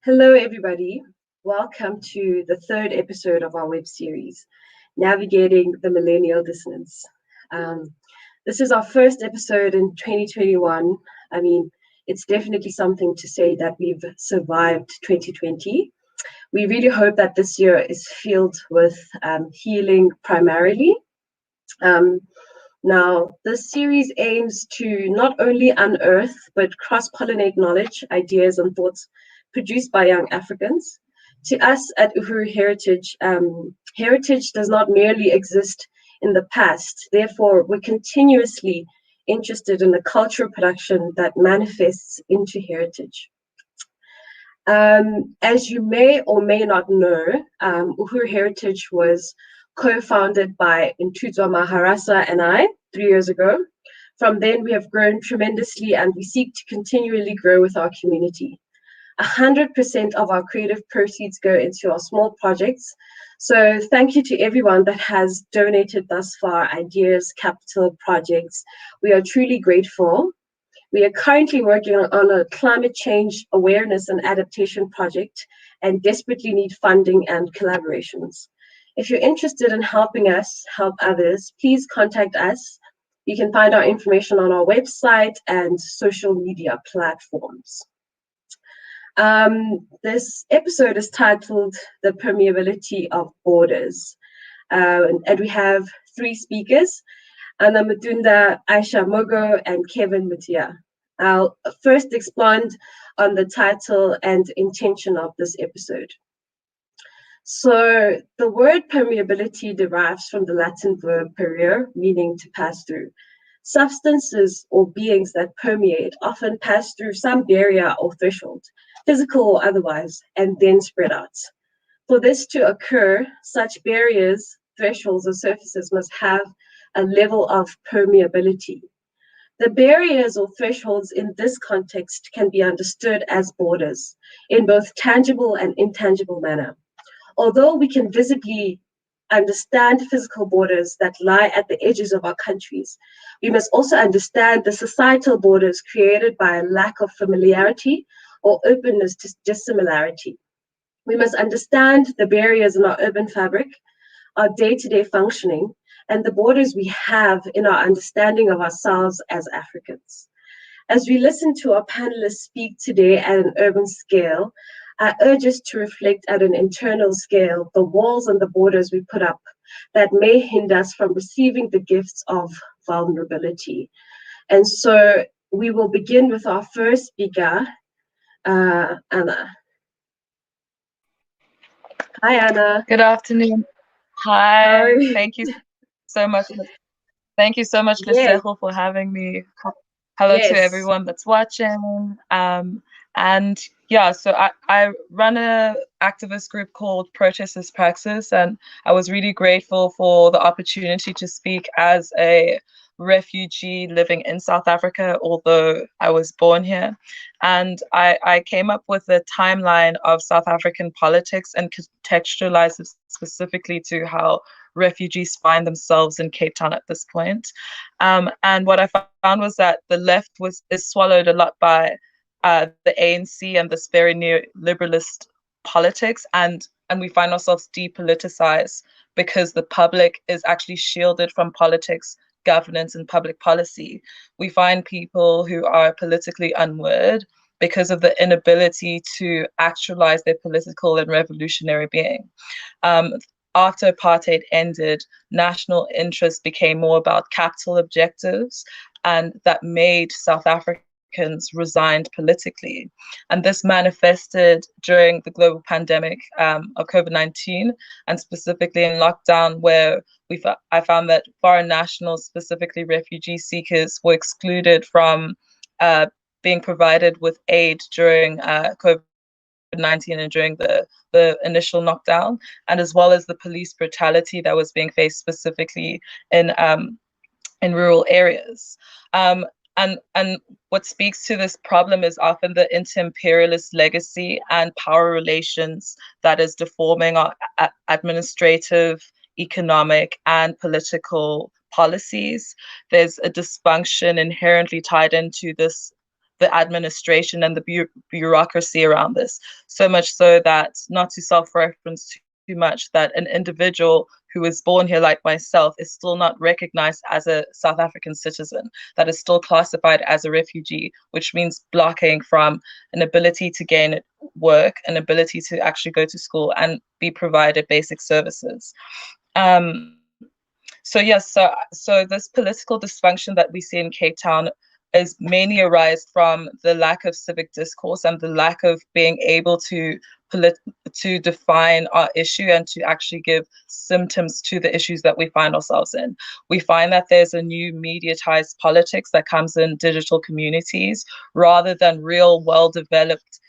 Hello, everybody. Welcome to the third episode of our web series, Navigating the Millennial Dissonance. This is our first episode in 2021. I mean, it's definitely something to say that we've survived 2020. We really hope that this year is filled with healing primarily. Now, this series aims to not only unearth, but cross-pollinate knowledge, ideas, and thoughts produced by young Africans. To us at Uhuru Heritage, heritage does not merely exist in the past. Therefore, we're continuously interested in the cultural production that manifests into heritage. As you may or may not know, Uhuru Heritage was co-founded by Ntuzwa Maharasa and I 3 years ago. From then, we have grown tremendously and we seek to continually grow with our community. 100% of our creative proceeds go into our small projects. So thank you to everyone that has donated thus far, ideas, capital, projects. We are truly grateful. We are currently working on a climate change awareness and adaptation project and desperately need funding and collaborations. If you're interested in helping us help others, please contact us. You can find our information on our website and social media platforms. This episode is titled The Permeability of Borders. And we have 3 speakers, Anna Mutanda, Aisha Mugo, and Kevin Mutia. I'll first expand on the title and intention of this episode. So the word permeability derives from the Latin verb perere, meaning to pass through. Substances or beings that permeate often pass through some barrier or threshold, physical or otherwise, and then spread out. For this to occur, such barriers, thresholds, or surfaces must have a level of permeability. The barriers or thresholds in this context can be understood as borders in both tangible and intangible manner. Although we can visibly understand physical borders that lie at the edges of our countries, we must also understand the societal borders created by a lack of familiarity or openness to dissimilarity. We must understand the barriers in our urban fabric, our day-to-day functioning, and the borders we have in our understanding of ourselves as Africans. As we listen to our panelists speak today at an urban scale, I urge us to reflect at an internal scale the walls and the borders we put up that may hinder us from receiving the gifts of vulnerability. And so we will begin with our first speaker, Anna. Hi, Anna. Good afternoon. Hi. Thank you so much. Thank you so much, Lissejo, for having me. Hello to everyone that's watching. And yeah, so I run a activist group called Protest is Praxis, and I was really grateful for the opportunity to speak as a refugee living in South Africa, although I was born here. And I came up with a timeline of South African politics and contextualized it specifically to how refugees find themselves in Cape Town at this point. And what I found was that the left is swallowed a lot by the ANC and this very neoliberalist politics, and we find ourselves depoliticized because the public is actually shielded from politics, governance, and public policy. We find people who are politically unword because of the inability to actualize their political and revolutionary being. After apartheid ended, national interest became more about capital objectives, and that made South Africans resigned politically. And this manifested during the global pandemic of COVID-19, and specifically in lockdown, where I found that foreign nationals, specifically refugee seekers, were excluded from being provided with aid during COVID-19 and during the initial lockdown, and as well as the police brutality that was being faced specifically in rural areas. And what speaks to this problem is often the inter-imperialist legacy and power relations that is deforming our administrative, economic, and political policies. There's a dysfunction inherently tied into this the administration and the bureaucracy around this. So much so that, not to self-reference too much, that an individual who is born here like myself is still not recognized as a South African citizen, that is still classified as a refugee, which means blocking from an ability to gain work, an ability to actually go to school and be provided basic services. So yes, so this political dysfunction that we see in Cape Town is mainly arise from the lack of civic discourse and the lack of being able to define our issue and to actually give symptoms to the issues that we find ourselves in. We find that there's a new mediatized politics that comes in digital communities rather than real, well-developed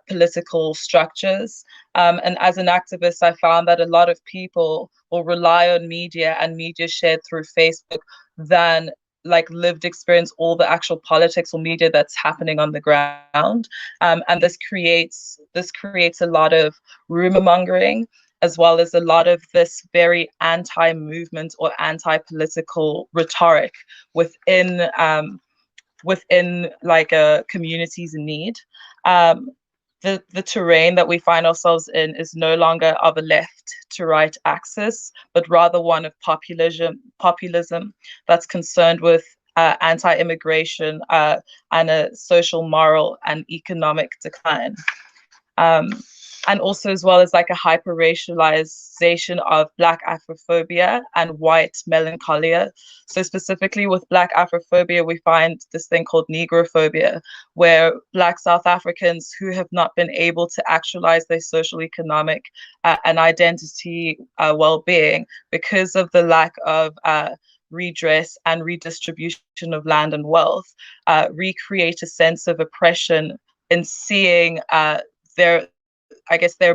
political structures. And as an activist, I found that a lot of people will rely on media and media shared through Facebook than like lived experience all the actual politics or media that's happening on the ground. And this creates a lot of rumor mongering, as well as a lot of this very anti-movement or anti-political rhetoric within like communities in need. The terrain that we find ourselves in is no longer of a left to right axis, but rather one of populism that's concerned with anti-immigration and a social, moral, and economic decline. And also, as well as like a hyper-racialization of Black Afrophobia and white melancholia. So specifically with Black Afrophobia, we find this thing called Negrophobia, where Black South Africans who have not been able to actualize their social, economic, and identity well-being because of the lack of redress and redistribution of land and wealth, recreate a sense of oppression in seeing their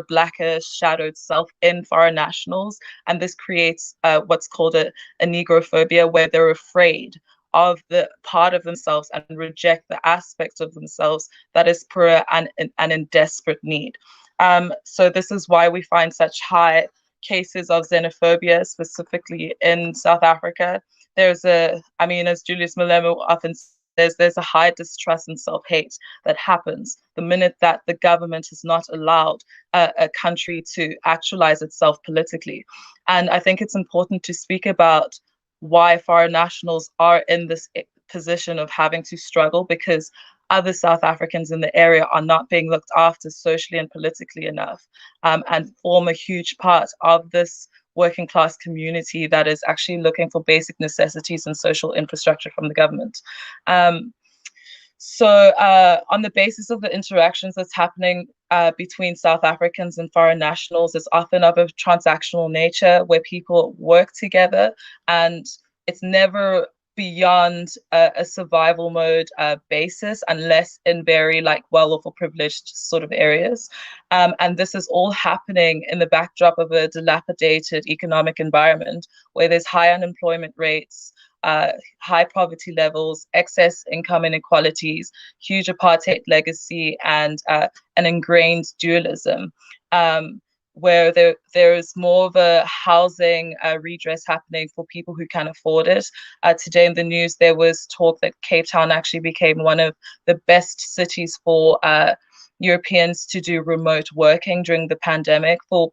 blacker shadowed self in foreign nationals. And this creates what's called a negrophobia, where they're afraid of the part of themselves and reject the aspects of themselves that is poor and in desperate need. So this is why we find such high cases of xenophobia, specifically in South Africa. As Julius Malema often there's a high distrust and self-hate that happens the minute that the government has not allowed a country to actualize itself politically. And I think it's important to speak about why foreign nationals are in this position of having to struggle, because other South Africans in the area are not being looked after socially and politically enough, and form a huge part of this working class community that is actually looking for basic necessities and social infrastructure from the government. So on the basis of the interactions that's happening between South Africans and foreign nationals, it's often of a transactional nature, where people work together, and it's never beyond a survival mode basis, unless in very like well-off or privileged sort of areas. And this is all happening in the backdrop of a dilapidated economic environment where there's high unemployment rates, high poverty levels, excess income inequalities, huge apartheid legacy, and an ingrained dualism. Where there is more of a housing redress happening for people who can afford it. Today in the news, there was talk that Cape Town actually became one of the best cities for Europeans to do remote working during the pandemic, for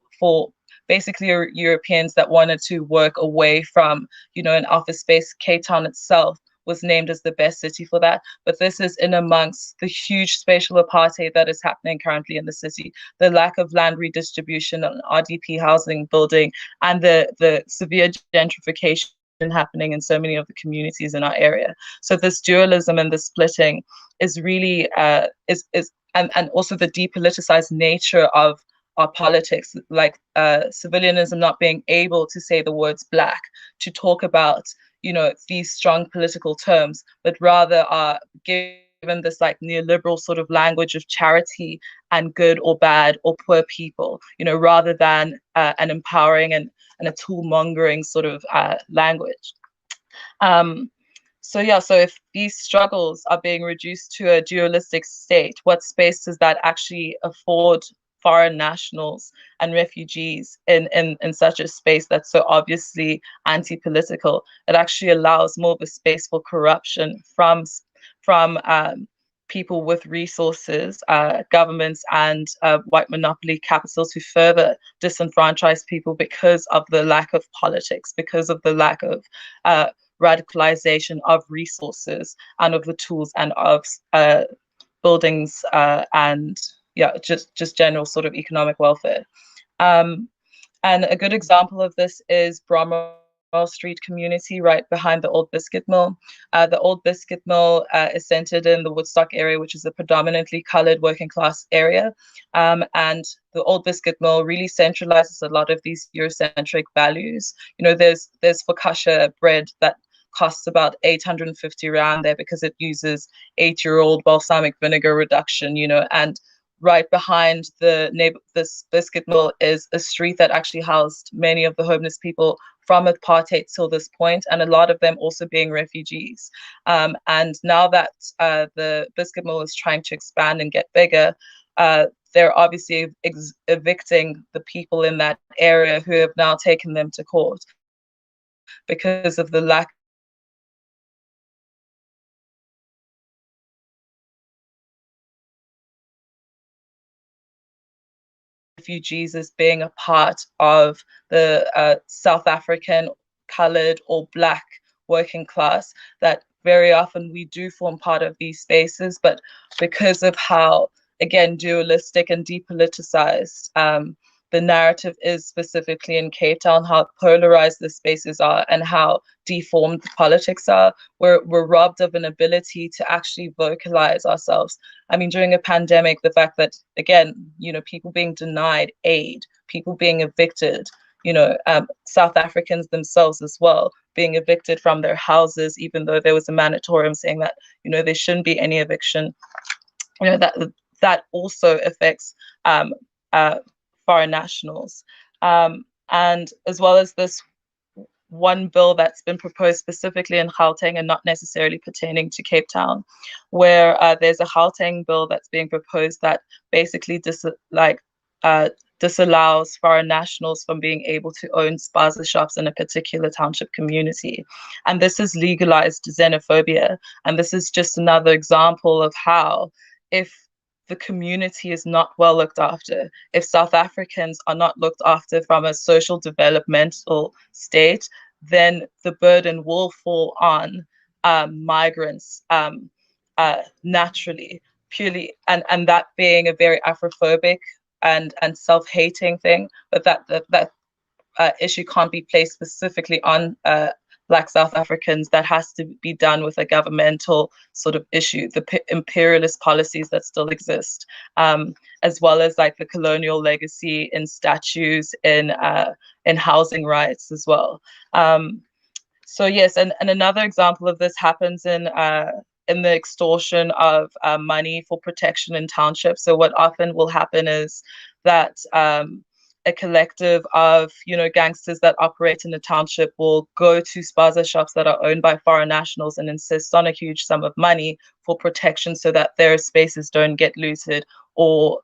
basically Europeans that wanted to work away from, an office space. Cape Town itself was named as the best city for that. But this is in amongst the huge spatial apartheid that is happening currently in the city, the lack of land redistribution and RDP housing building, and the severe gentrification happening in so many of the communities in our area. So this dualism and the splitting is really, and also the depoliticized nature of our politics, like civilianism not being able to say the words Black, to talk about these strong political terms, but rather are given this like neoliberal sort of language of charity and good or bad or poor people, rather than an empowering and a tool-mongering sort of language. So if these struggles are being reduced to a dualistic state, what space does that actually afford foreign nationals and refugees in such a space that's so obviously anti-political? It actually allows more of a space for corruption from people with resources, governments, and white monopoly capitals who further disenfranchise people because of the lack of politics, because of the lack of radicalization of resources and of the tools and of buildings and just general sort of economic welfare. And a good example of this is Bromwell Street community right behind the Old Biscuit Mill. The Old Biscuit Mill is centered in the Woodstock area, which is a predominantly colored working class area. And the Old Biscuit Mill really centralizes a lot of these Eurocentric values. You know, there's focaccia bread that costs about 850 rand there because it uses 8-year-old balsamic vinegar reduction, you know, and right behind this biscuit mill is a street that actually housed many of the homeless people from apartheid till this point, and a lot of them also being refugees. And now that the biscuit mill is trying to expand and get bigger, they're obviously evicting the people in that area who have now taken them to court because of the lack refugees as being a part of the South African colored or Black working class, that very often we do form part of these spaces, but because of how, again, dualistic and depoliticized the narrative is specifically in Cape Town, how polarized the spaces are and how deformed the politics are, we're robbed of an ability to actually vocalize ourselves. I mean, during a pandemic, the fact that, again, you know, people being denied aid, people being evicted, you know, South Africans themselves as well, being evicted from their houses, even though there was a moratorium saying that, you know, there shouldn't be any eviction, you know, that also affects foreign nationals. And as well as this one bill that's been proposed specifically in Gauteng and not necessarily pertaining to Cape Town, where there's a Gauteng bill that's being proposed that basically disallows foreign nationals from being able to own spaza shops in a particular township community. And this has legalized xenophobia. And this is just another example of how, if the community is not well looked after, if South Africans are not looked after from a social developmental state, then the burden will fall on migrants naturally, purely, and that being a very Afrophobic and self-hating thing, but that issue can't be placed specifically on Black South Africans. That has to be done with a governmental sort of issue, the imperialist policies that still exist, as well as like the colonial legacy in statues, in housing rights as well. So yes, and another example of this happens in the extortion of money for protection in townships. So what often will happen is that a collective of, you know, gangsters that operate in the township will go to spaza shops that are owned by foreign nationals and insist on a huge sum of money for protection so that their spaces don't get looted or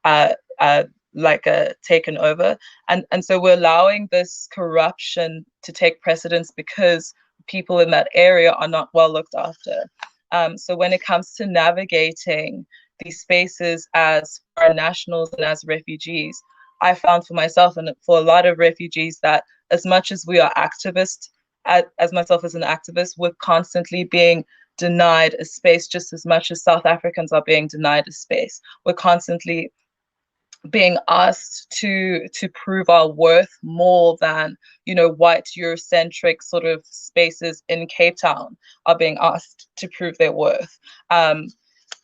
taken over. And so we're allowing this corruption to take precedence because people in that area are not well looked after. So when it comes to navigating these spaces as foreign nationals and as refugees, I found for myself and for a lot of refugees that as much as we are activists, as myself as an activist, we're constantly being denied a space just as much as South Africans are being denied a space. We're constantly being asked to prove our worth more than, you know, white Eurocentric sort of spaces in Cape Town are being asked to prove their worth.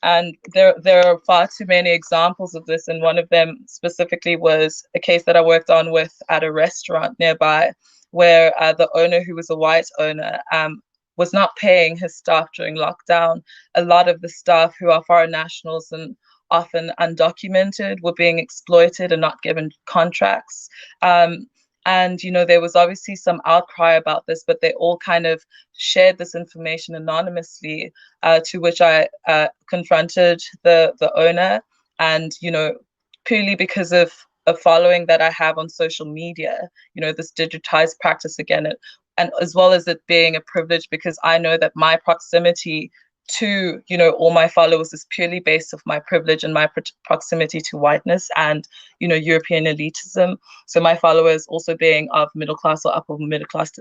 And there are far too many examples of this. And one of them specifically was a case that I worked on with at a restaurant nearby, where the owner, who was a white owner, was not paying his staff during lockdown. A lot of the staff who are foreign nationals and often undocumented were being exploited and not given contracts. And, you know, there was obviously some outcry about this, but they all kind of shared this information anonymously, to which I confronted the owner. And, you know, purely because of a following that I have on social media, you know, this digitized practice again, and as well as it being a privilege because I know that my proximity to, you know, all my followers is purely based off my privilege and my proximity to whiteness and, you know, European elitism. So my followers also being of middle class or upper middle class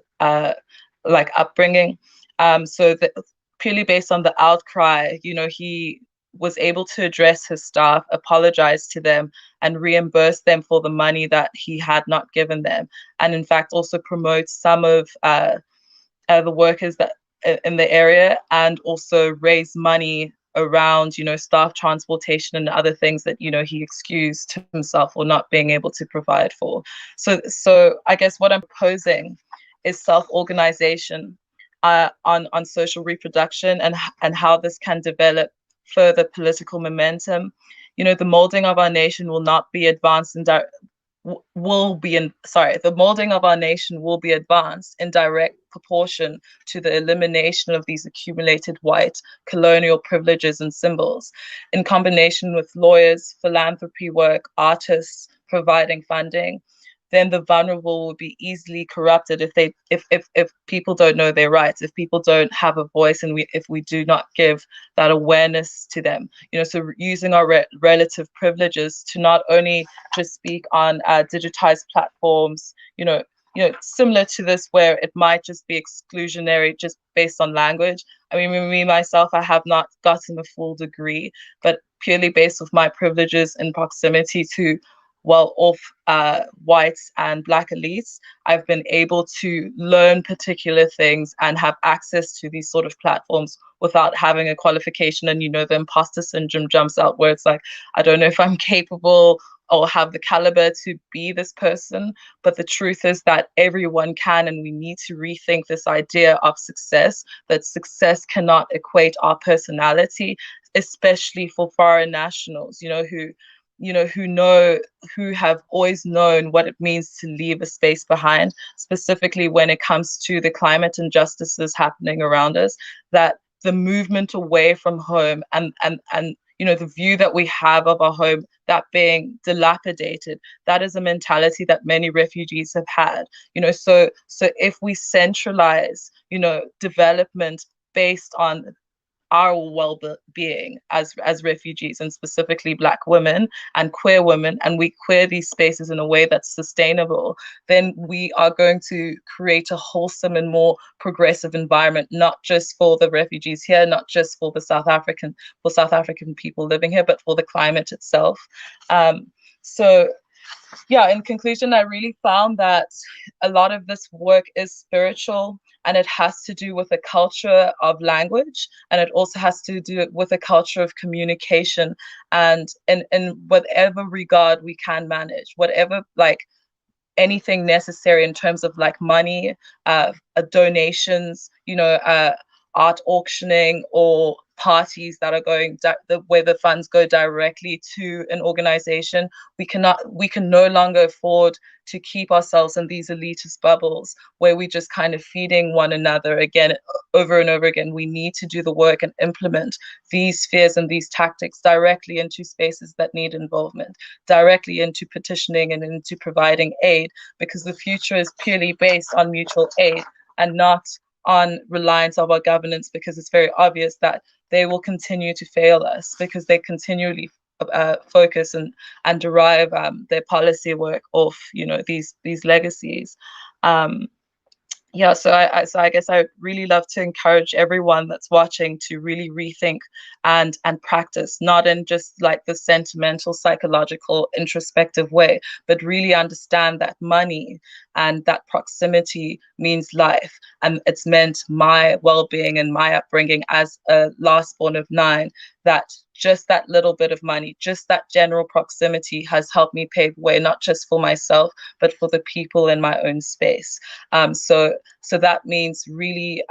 like upbringing. So that purely based on the outcry, you know, he was able to address his staff, apologize to them, and reimburse them for the money that he had not given them, and in fact also promote some of the workers that in the area, and also raise money around, you know, staff transportation and other things that, you know, he excused himself for not being able to provide for. So I guess what I'm proposing is self-organization on social reproduction, and how this can develop further political momentum. You know, the molding of our nation will not be advanced in the molding of our nation will be advanced in direct proportion to the elimination of these accumulated white colonial privileges and symbols, in combination with lawyers, philanthropy work, artists providing funding. Then the vulnerable will be easily corrupted if people don't know their rights, if people don't have a voice, and if we do not give that awareness to them. You know, so using our relative privileges to not only just speak on digitized platforms, you know, similar to this, where it might just be exclusionary just based on language. I mean, me myself, I have not gotten a full degree, but purely based off my privileges and proximity to well-off whites and Black elites, I've been able to learn particular things and have access to these sort of platforms without having a qualification. And, you know, the imposter syndrome jumps out, where it's like, I don't know if I'm capable or have the caliber to be this person. But the truth is that everyone can, and we need to rethink this idea of success, that success cannot equate our personality, especially for foreign nationals, who have always known what it means to leave a space behind, specifically when it comes to the climate injustices happening around us, that the movement away from home and the view that we have of our home, that being dilapidated, that is a mentality that many refugees have had. So if we centralize, development based on our well-being as refugees, and specifically Black women and queer women, and we queer these spaces in a way that's sustainable, then we are going to create a wholesome and more progressive environment, not just for the refugees here, not just for South African people living here, but for the climate itself. In conclusion, I really found that a lot of this work is spiritual, and it has to do with a culture of language, and it also has to do with a culture of communication, and in whatever regard we can manage, whatever, like, anything necessary in terms of like money, donations, art auctioning, or parties that are going where the funds go directly to an organization. We can no longer afford to keep ourselves in these elitist bubbles where we just kind of feeding one another again, over and over again. We need to do the work and implement these fears and these tactics directly into spaces that need involvement, directly into petitioning and into providing aid, because the future is purely based on mutual aid and not on reliance of our governance, because it's very obvious that they will continue to fail us because they continually focus and derive their policy work off, these legacies. So I guess I would really love to encourage everyone that's watching to really rethink and practice, not in just like the sentimental, psychological, introspective way, but really understand that money and that proximity means life. And it's meant my well-being and my upbringing as a last born of 9, that just that little bit of money, just that general proximity has helped me pave way, not just for myself, but for the people in my own space. So that means really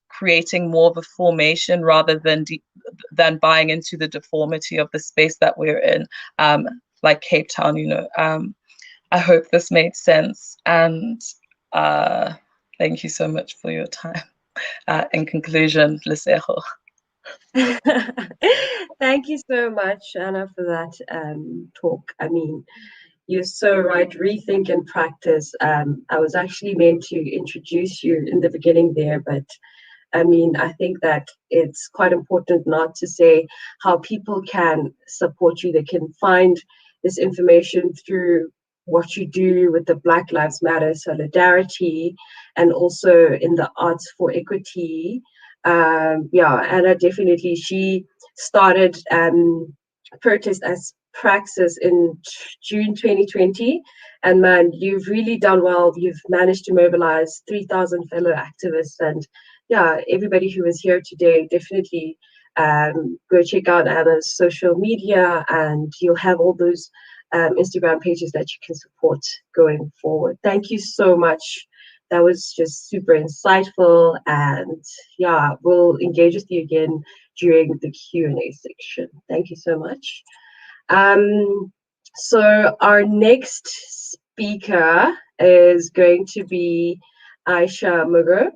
creating more of a formation rather than buying into the deformity of the space that we're in, like Cape Town. I hope this made sense, and thank you so much for your time. In conclusion, Lesego. Thank you so much, Anna, for that talk. I mean, you're so right. Rethink and practice. I was actually meant to introduce you in the beginning there, but I mean, I think that it's quite important not to say how people can support you. They can find this information through what you do with the Black Lives Matter solidarity and also in the Arts for Equity. Anna definitely, she started protest as Praxis in June 2020. And man, you've really done well. You've managed to mobilize 3,000 fellow activists. And yeah, everybody who is here today, definitely go check out Anna's social media, and you'll have all those Instagram pages that you can support going forward. Thank you so much. That was just super insightful, and yeah, we'll engage with you again during the Q&A section. Thank you so much. So our next speaker is going to be Aisha Mugo.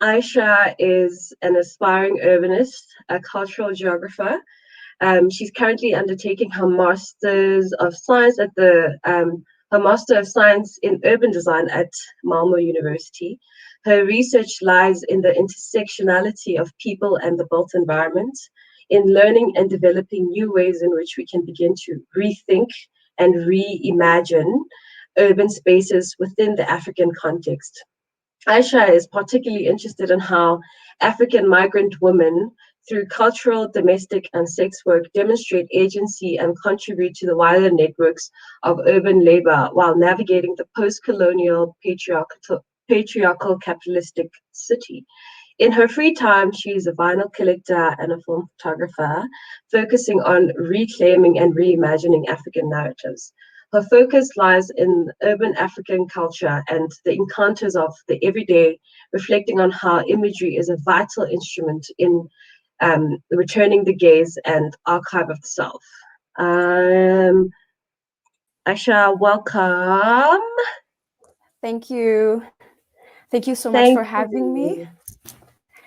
Aisha is an aspiring urbanist, a cultural geographer. She's currently undertaking her Masters of Science at her Master of Science in Urban Design at Malmo University. Her research lies in the intersectionality of people and the built environment, in learning and developing new ways in which we can begin to rethink and reimagine urban spaces within the African context. Aisha is particularly interested in how African migrant women, through cultural, domestic, and sex work, demonstrate agency and contribute to the wider networks of urban labor while navigating the post-colonial patriarchal capitalistic city. In her free time, she is a vinyl collector and a film photographer, focusing on reclaiming and reimagining African narratives. Her focus lies in urban African culture and the encounters of the everyday, reflecting on how imagery is a vital instrument in returning the gaze and archive of the self. Aisha, welcome. Thank you. Thank you so much for having me.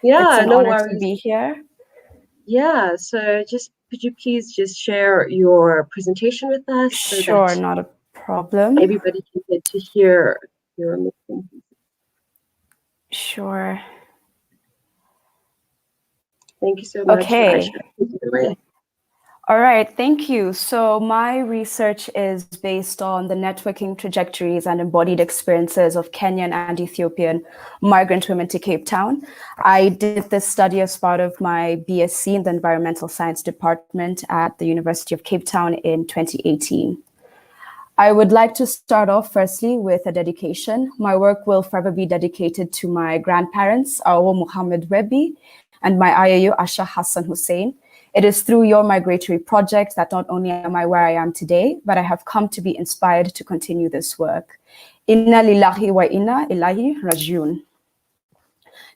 Yeah, it's an honor to be here. Yeah, so could you please just share your presentation with us? Sure, not a problem. Everybody can get to hear your amazing. Sure. Thank you so much. Okay. All right, thank you. So my research is based on the networking trajectories and embodied experiences of Kenyan and Ethiopian migrant women to Cape Town. I did this study as part of my BSc in the Environmental Science Department at the University of Cape Town in 2018. I would like to start off firstly with a dedication. My work will forever be dedicated to my grandparents, Awo Muhammad Webi, and my Ayayo Asha Hassan Hussein. It is through your migratory project that not only am I where I am today, but I have come to be inspired to continue this work. Inna lillahi wa inna ilahi rajiun.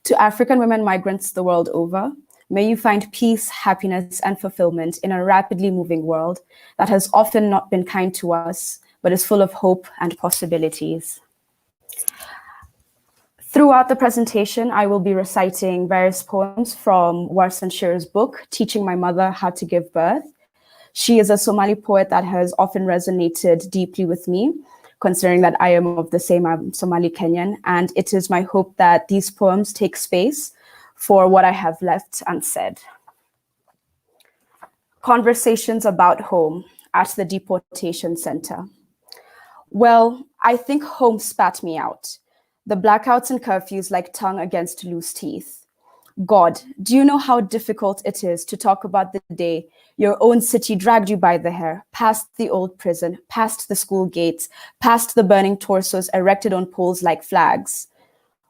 To African women migrants the world over, may you find peace, happiness, and fulfillment in a rapidly moving world that has often not been kind to us, but is full of hope and possibilities. Throughout the presentation, I will be reciting various poems from Warsan Shir's book, Teaching My Mother How to Give Birth. She is a Somali poet that has often resonated deeply with me, considering that I am of the same Somali Kenyan, and it is my hope that these poems take space for what I have left unsaid. Conversations about home at the deportation center. Well, I think home spat me out. The blackouts and curfews like tongue against loose teeth. God, do you know how difficult it is to talk about the day your own city dragged you by the hair, past the old prison, past the school gates, past the burning torsos erected on poles like flags?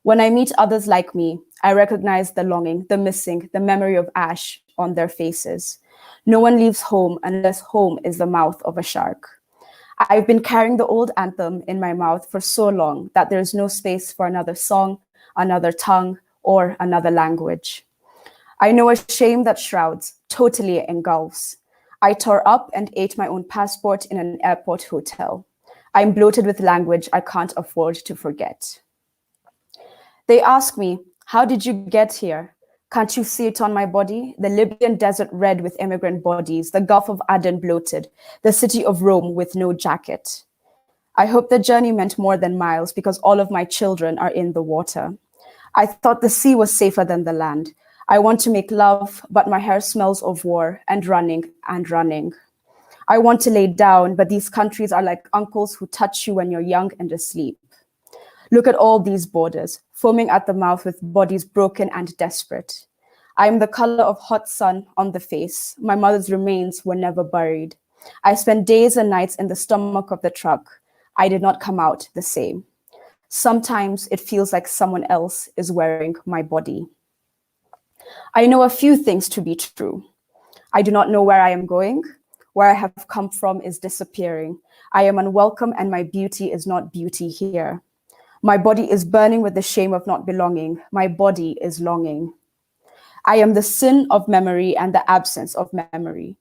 When I meet others like me, I recognize the longing, the missing, the memory of ash on their faces. No one leaves home unless home is the mouth of a shark. I've been carrying the old anthem in my mouth for so long that there is no space for another song, another tongue, or another language. I know a shame that shrouds, totally engulfs. I tore up and ate my own passport in an airport hotel. I'm bloated with language I can't afford to forget. They ask me, how did you get here? Can't you see it on my body? The Libyan desert red with immigrant bodies, the Gulf of Aden bloated, the city of Rome with no jacket. I hope the journey meant more than miles because all of my children are in the water. I thought the sea was safer than the land. I want to make love, but my hair smells of war and running and running. I want to lay down, but these countries are like uncles who touch you when you're young and asleep. Look at all these borders, foaming at the mouth with bodies broken and desperate. I am the color of hot sun on the face. My mother's remains were never buried. I spent days and nights in the stomach of the truck. I did not come out the same. Sometimes it feels like someone else is wearing my body. I know a few things to be true. I do not know where I am going. Where I have come from is disappearing. I am unwelcome and my beauty is not beauty here. My body is burning with the shame of not belonging. My body is longing. I am the sin of memory and the absence of memory.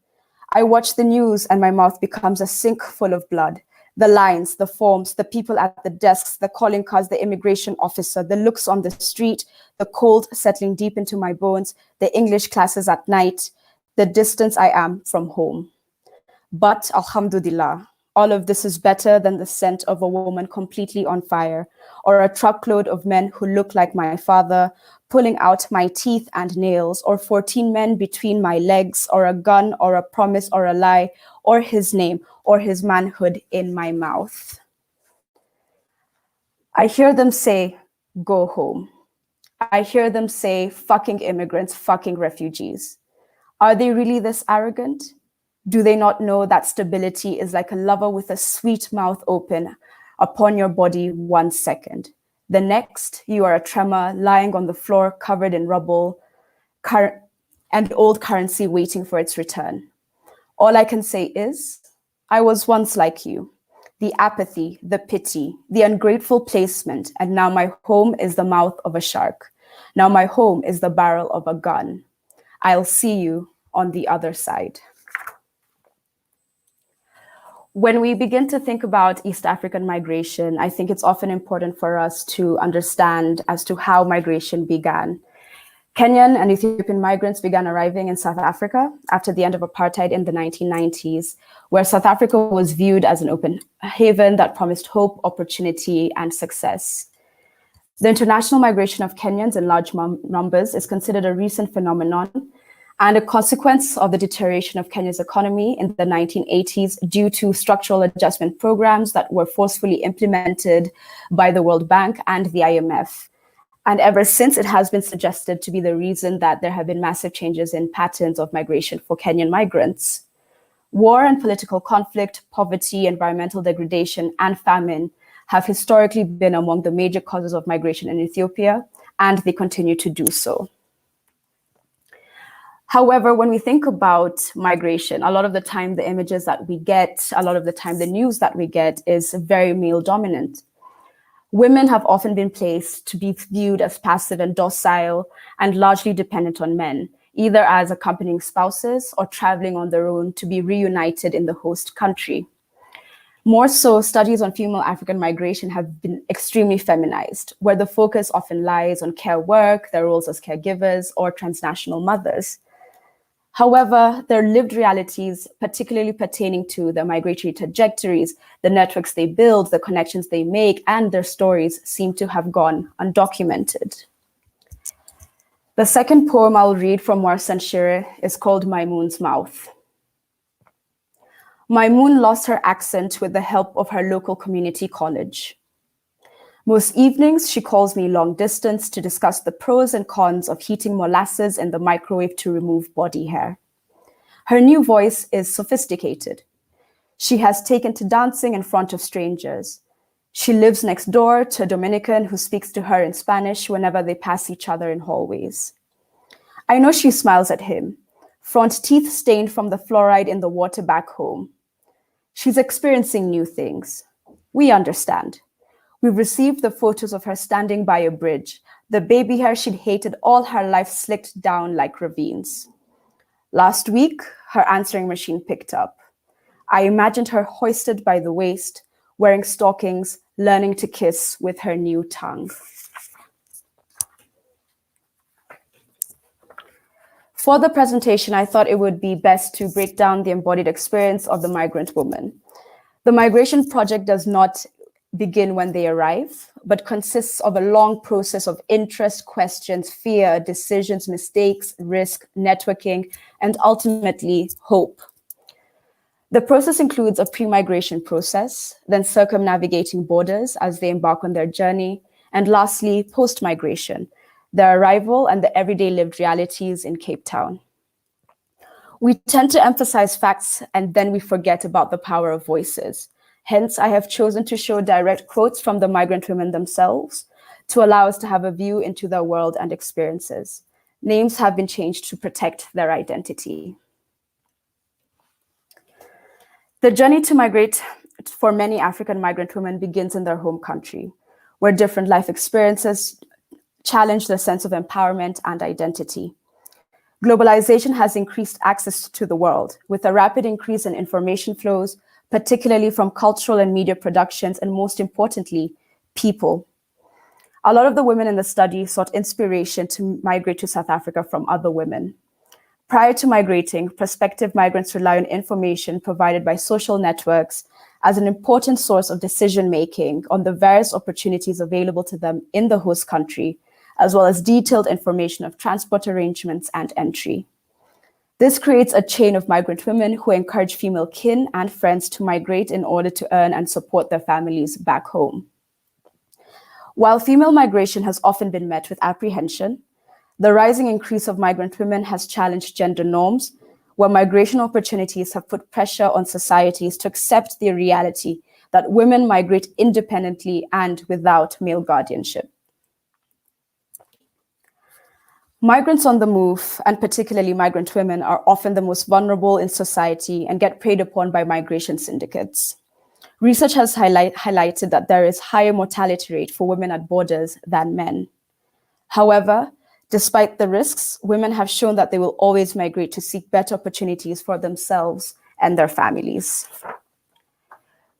I watch the news and my mouth becomes a sink full of blood. The lines, the forms, the people at the desks, the calling cards, the immigration officer, the looks on the street, the cold settling deep into my bones, the English classes at night, the distance I am from home. But alhamdulillah, all of this is better than the scent of a woman completely on fire, or a truckload of men who look like my father, pulling out my teeth and nails, or 14 men between my legs, or a gun, or a promise, or a lie, or his name, or his manhood in my mouth. I hear them say, go home. I hear them say, fucking immigrants, fucking refugees. Are they really this arrogant? Do they not know that stability is like a lover with a sweet mouth open upon your body 1 second? The next, you are a tremor lying on the floor covered in rubble and old currency waiting for its return. All I can say is, I was once like you. The apathy, the pity, the ungrateful placement, and now my home is the mouth of a shark. Now my home is the barrel of a gun. I'll see you on the other side. When we begin to think about East African migration, I think it's often important for us to understand as to how migration began. Kenyan and Ethiopian migrants began arriving in South Africa after the end of apartheid in the 1990s, where South Africa was viewed as an open haven that promised hope, opportunity, and success. The international migration of Kenyans in large numbers is considered a recent phenomenon and a consequence of the deterioration of Kenya's economy in the 1980s due to structural adjustment programs that were forcefully implemented by the World Bank and the IMF. And ever since, it has been suggested to be the reason that there have been massive changes in patterns of migration for Kenyan migrants. War and political conflict, poverty, environmental degradation, and famine have historically been among the major causes of migration in Ethiopia, and they continue to do so. However, when we think about migration, a lot of the time the images that we get, a lot of the time the news that we get is very male dominant. Women have often been placed to be viewed as passive and docile and largely dependent on men, either as accompanying spouses or traveling on their own to be reunited in the host country. More so, studies on female African migration have been extremely feminized, where the focus often lies on care work, their roles as caregivers, or transnational mothers. However, their lived realities, particularly pertaining to their migratory trajectories, the networks they build, the connections they make, and their stories seem to have gone undocumented. The second poem I'll read from Warsan Shire is called Maimun's Mouth. Maimun lost her accent with the help of her local community college. Most evenings, she calls me long distance to discuss the pros and cons of heating molasses in the microwave to remove body hair. Her new voice is sophisticated. She has taken to dancing in front of strangers. She lives next door to a Dominican who speaks to her in Spanish whenever they pass each other in hallways. I know she smiles at him, front teeth stained from the fluoride in the water back home. She's experiencing new things. We understand. We've received the photos of her standing by a bridge, the baby hair she'd hated all her life slicked down like ravines. Last week, her answering machine picked up. I imagined her hoisted by the waist, wearing stockings, learning to kiss with her new tongue. For the presentation, I thought it would be best to break down the embodied experience of the migrant woman. The Migration Project does not begin when they arrive, but consists of a long process of interest, questions, fear, decisions, mistakes, risk, networking, and ultimately hope. The process includes a pre-migration process, then circumnavigating borders as they embark on their journey, and lastly, post-migration, their arrival and the everyday lived realities in Cape Town. We tend to emphasize facts and then we forget about the power of voices. Hence, I have chosen to show direct quotes from the migrant women themselves to allow us to have a view into their world and experiences. Names have been changed to protect their identity. The journey to migrate for many African migrant women begins in their home country, where different life experiences challenge their sense of empowerment and identity. Globalization has increased access to the world, with a rapid increase in information flows, particularly from cultural and media productions, and most importantly, people. A lot of the women in the study sought inspiration to migrate to South Africa from other women. Prior to migrating, prospective migrants rely on information provided by social networks as an important source of decision-making on the various opportunities available to them in the host country, as well as detailed information of transport arrangements and entry. This creates a chain of migrant women who encourage female kin and friends to migrate in order to earn and support their families back home. While female migration has often been met with apprehension, the rising increase of migrant women has challenged gender norms, where migration opportunities have put pressure on societies to accept the reality that women migrate independently and without male guardianship. Migrants on the move, and particularly migrant women, are often the most vulnerable in society and get preyed upon by migration syndicates. Research has highlighted that there is higher mortality rate for women at borders than men. However, despite the risks, women have shown that they will always migrate to seek better opportunities for themselves and their families.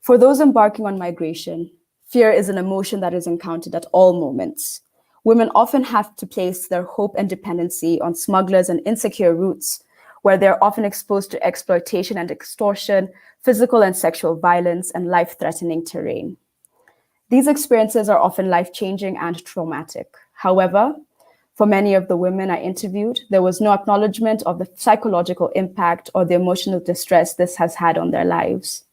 For those embarking on migration, fear is an emotion that is encountered at all moments. Women often have to place their hope and dependency on smugglers and insecure routes, where they're often exposed to exploitation and extortion, physical and sexual violence, and life-threatening terrain. These experiences are often life-changing and traumatic. However, for many of the women I interviewed, there was no acknowledgement of the psychological impact or the emotional distress this has had on their lives.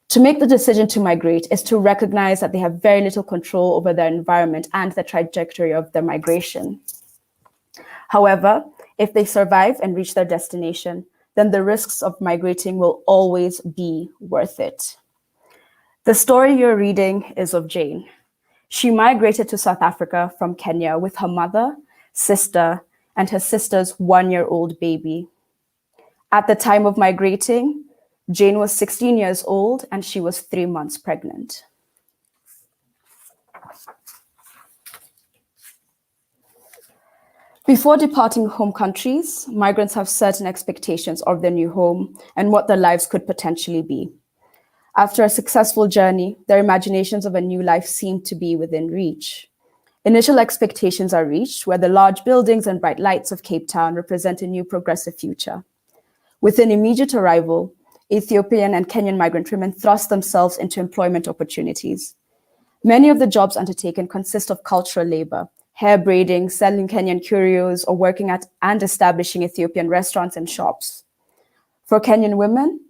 To make the decision to migrate is to recognize that they have very little control over their environment and the trajectory of their migration. However, if they survive and reach their destination, then the risks of migrating will always be worth it. The story you're reading is of Jane. She migrated to South Africa from Kenya with her mother, sister, and her sister's 1-year-old baby. At the time of migrating, Jane was 16 years old and she was 3 months pregnant. Before departing home countries, migrants have certain expectations of their new home and what their lives could potentially be. After a successful journey, their imaginations of a new life seem to be within reach. Initial expectations are reached, where the large buildings and bright lights of Cape Town represent a new progressive future. Within immediate arrival, Ethiopian and Kenyan migrant women thrust themselves into employment opportunities. Many of the jobs undertaken consist of cultural labor, hair braiding, selling Kenyan curios, or working at and establishing Ethiopian restaurants and shops. For Kenyan women,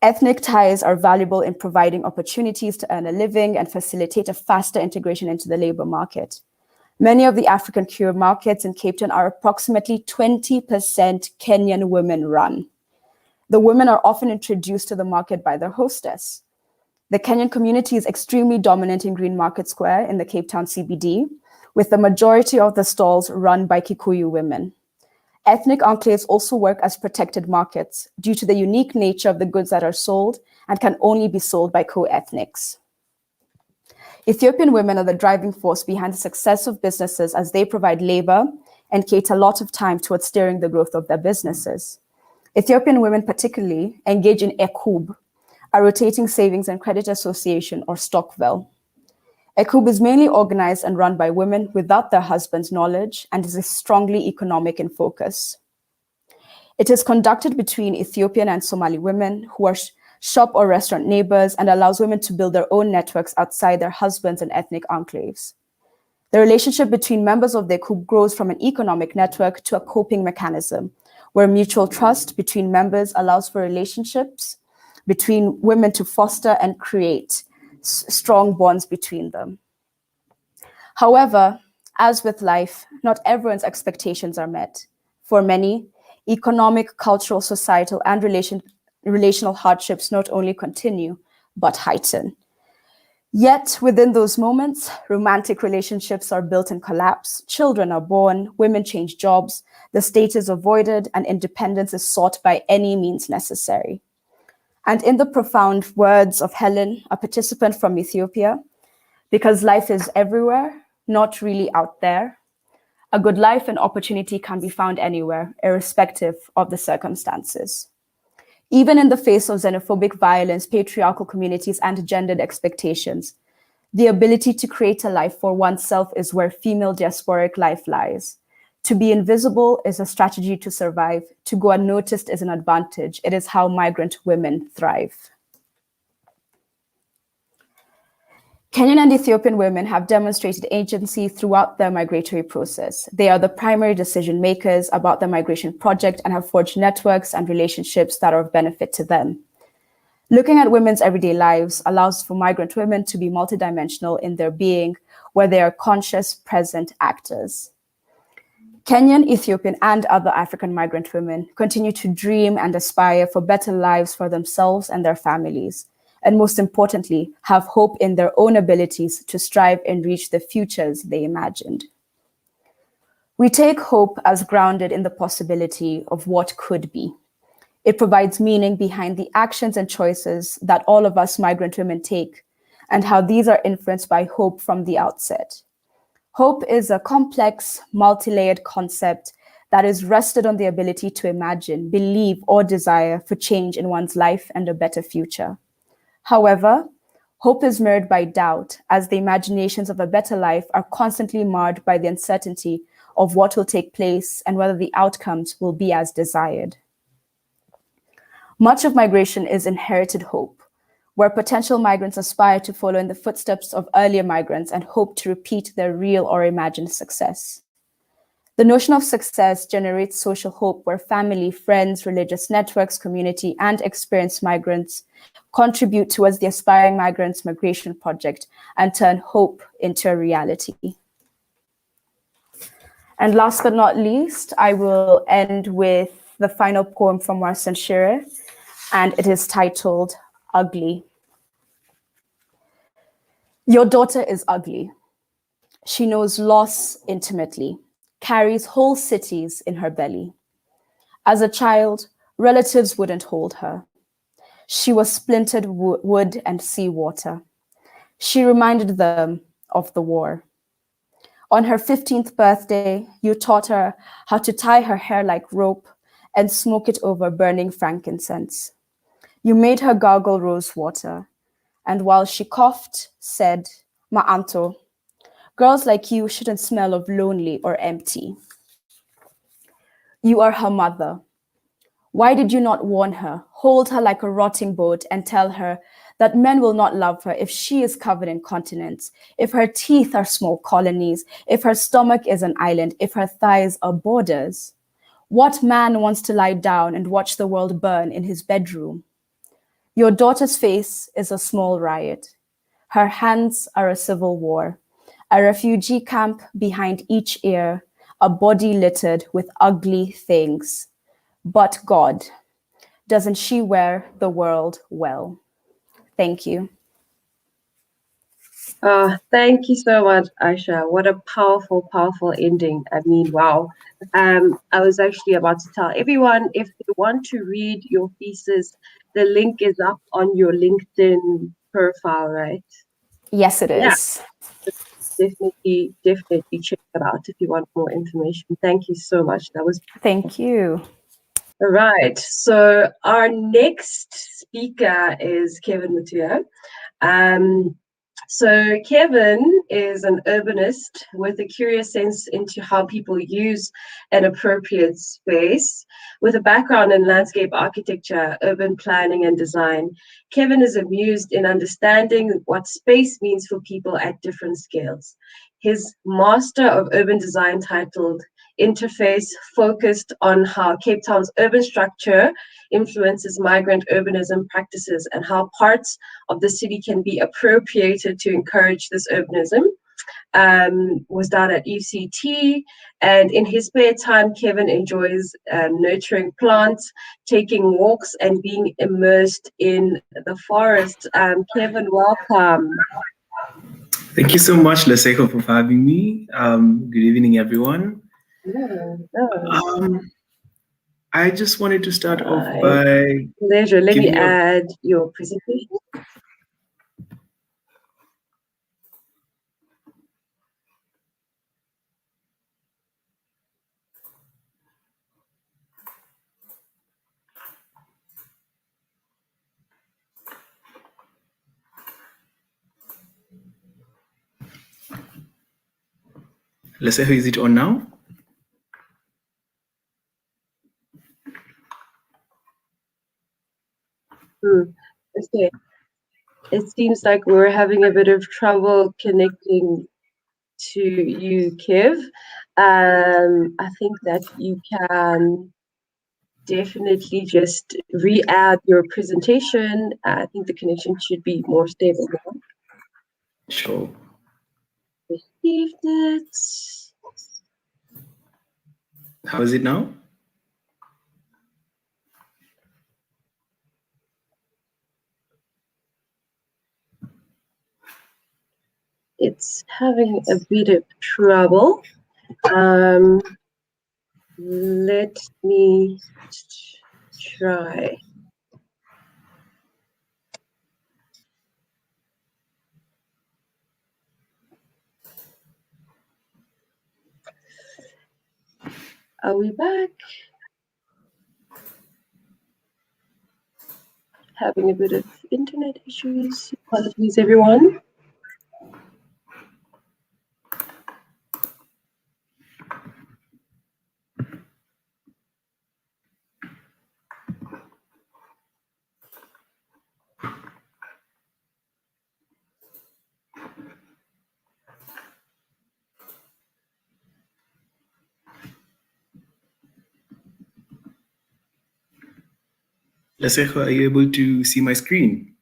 ethnic ties are valuable in providing opportunities to earn a living and facilitate a faster integration into the labor market. Many of the African curio markets in Cape Town are approximately 20% Kenyan women run. The women are often introduced to the market by their hostess. The Kenyan community is extremely dominant in Green Market Square in the Cape Town CBD, with the majority of the stalls run by Kikuyu women. Ethnic enclaves also work as protected markets due to the unique nature of the goods that are sold and can only be sold by co-ethnics. Ethiopian women are the driving force behind the success of businesses as they provide labor and cater a lot of time towards steering the growth of their businesses. Ethiopian women particularly engage in EKUB, a rotating savings and credit association, or Stockville. EKUB is mainly organized and run by women without their husband's knowledge and is strongly economic in focus. It is conducted between Ethiopian and Somali women who are shop or restaurant neighbors, and allows women to build their own networks outside their husbands and ethnic enclaves. The relationship between members of their group grows from an economic network to a coping mechanism, where mutual trust between members allows for relationships between women to foster and create strong bonds between them. However, as with life, not everyone's expectations are met. For many, economic, cultural, societal, and relational hardships not only continue, but heighten. Yet, within those moments, romantic relationships are built and collapse, children are born, women change jobs, the state is avoided, and independence is sought by any means necessary. And in the profound words of Helen, a participant from Ethiopia, because life is everywhere, not really out there, a good life and opportunity can be found anywhere, irrespective of the circumstances. Even in the face of xenophobic violence, patriarchal communities, and gendered expectations, the ability to create a life for oneself is where female diasporic life lies. To be invisible is a strategy to survive. To go unnoticed is an advantage. It is how migrant women thrive. Kenyan and Ethiopian women have demonstrated agency throughout their migratory process. They are the primary decision makers about the migration project and have forged networks and relationships that are of benefit to them. Looking at women's everyday lives allows for migrant women to be multidimensional in their being, where they are conscious, present actors. Kenyan, Ethiopian, and other African migrant women continue to dream and aspire for better lives for themselves and their families, and most importantly, have hope in their own abilities to strive and reach the futures they imagined. We take hope as grounded in the possibility of what could be. It provides meaning behind the actions and choices that all of us migrant women take, and how these are influenced by hope from the outset. Hope is a complex, multi-layered concept that is rested on the ability to imagine, believe, or desire for change in one's life and a better future. However, hope is mirrored by doubt, as the imaginations of a better life are constantly marred by the uncertainty of what will take place and whether the outcomes will be as desired. Much of migration is inherited hope, where potential migrants aspire to follow in the footsteps of earlier migrants and hope to repeat their real or imagined success. The notion of success generates social hope, where family, friends, religious networks, community, and experienced migrants contribute towards the aspiring migrants' migration project and turn hope into a reality. And last but not least, I will end with the final poem from Warsan Shire, and it is titled Ugly. Your daughter is ugly. She knows loss intimately, carries whole cities in her belly. As a child, relatives wouldn't hold her. She was splintered wood and seawater. She reminded them of the war. On her 15th birthday, you taught her how to tie her hair like rope and smoke it over burning frankincense. You made her gargle rose water, and while she coughed, said, Ma'anto, girls like you shouldn't smell of lonely or empty. You are her mother. Why did you not warn her, hold her like a rotting boat, and tell her that men will not love her if she is covered in continents, if her teeth are small colonies, if her stomach is an island, if her thighs are borders? What man wants to lie down and watch the world burn in his bedroom? Your daughter's face is a small riot. Her hands are a civil war, a refugee camp behind each ear, a body littered with ugly things. But God, doesn't she wear the world well? Thank you. Thank you so much, Aisha. What a powerful, powerful ending. I mean, wow. I was actually about to tell everyone, if they want to read your thesis, the link is up on your LinkedIn profile, right? Yes, it is. Yeah. Definitely check it out if you want more information. Thank you so much. That was Thank you. All right. So our next speaker is Kevin Mutia. So Kevin is an urbanist with a curious sense into how people use an appropriate space. With a background in landscape architecture, urban planning, and design, Kevin is amused in understanding what space means for people at different scales. His Master of Urban Design titled Interface focused on how Cape Town's urban structure influences migrant urbanism practices and how parts of the city can be appropriated to encourage this urbanism. Was done at UCT, and in his spare time, Kevin enjoys nurturing plants, taking walks, and being immersed in the forest. Kevin, welcome. Thank you so much, Lesego, for having me. Good evening, everyone. I just wanted to start off by... Pleasure. Let me add your presentation. Lesego, is it on now? Okay. It seems like we're having a bit of trouble connecting to you, Kev. I think that you can definitely just re-add your presentation. I think the connection should be more stable now. Sure. Received it. How is it now? It's having a bit of trouble. Let me try. Are we back? Having a bit of internet issues. Apologies, everyone. Lesego, are you able to see my screen?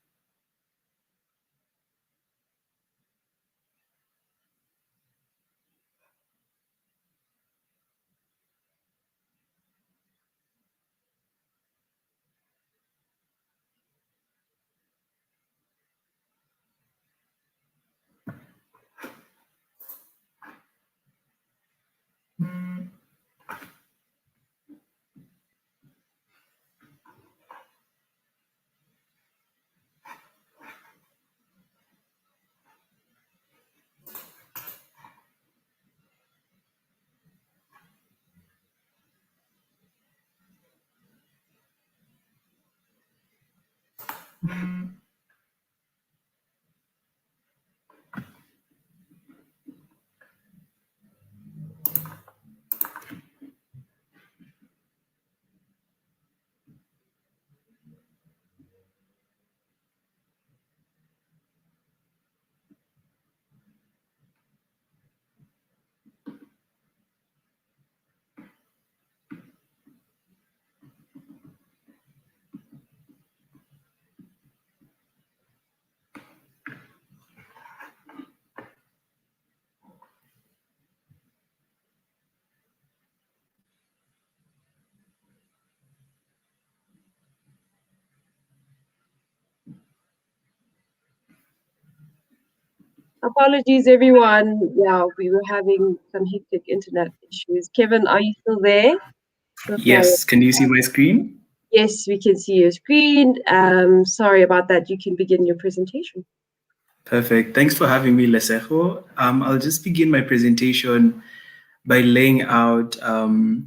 Apologies, everyone. Yeah, we were having some hectic internet issues. Kevin, are you still there? Yes. Can you see my screen? Yes, we can see your screen. Sorry about that. You can begin your presentation. Perfect. Thanks for having me, Lesego. I'll just begin my presentation by laying out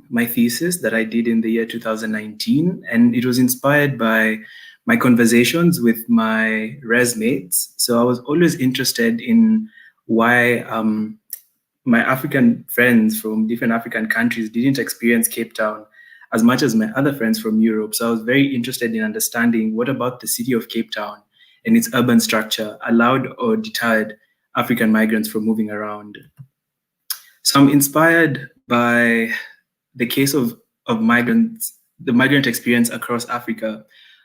my thesis that I did in the year 2019, and it was inspired by my conversations with my res mates. So I was always interested in why my African friends from different African countries didn't experience Cape Town as much as my other friends from Europe. So I was very interested in understanding what about the city of Cape Town and its urban structure allowed or deterred African migrants from moving around. So I'm inspired by the case of migrants, the migrant experience across Africa,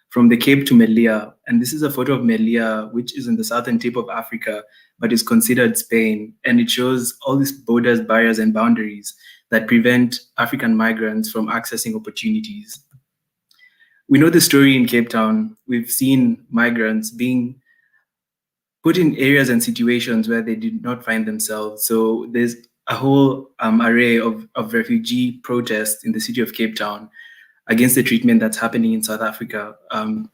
from the Cape to Melilla. And this is a photo of Melilla, which is in the southern tip of Africa, but is considered Spain. And it shows all these borders, barriers, and boundaries that prevent African migrants from accessing opportunities. We know the story in Cape Town. We've seen migrants being put in areas and situations where they did not find themselves. So there's a whole array of refugee protests in the city of Cape Town against the treatment that's happening in South Africa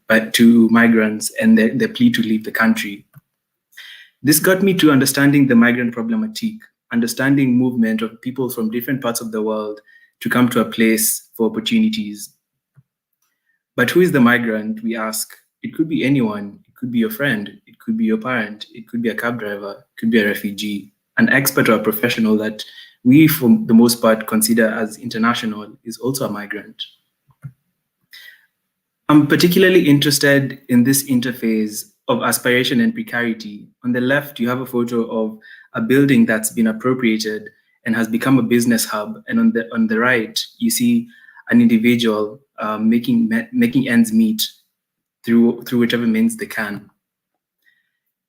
but to migrants and their plea to leave the country. This got me to understanding the migrant problematique, understanding movement of people from different parts of the world to come to a place for opportunities. But who is the migrant, we ask? It could be anyone. It could be your friend. It could be your parent. It could be a cab driver. It could be a refugee. An expert or a professional that we, for the most part, consider as international is also a migrant. I'm particularly interested in this interface of aspiration and precarity. On the left, you have a photo of a building that's been appropriated and has become a business hub. And on the right, you see an individual making ends meet through whichever means they can.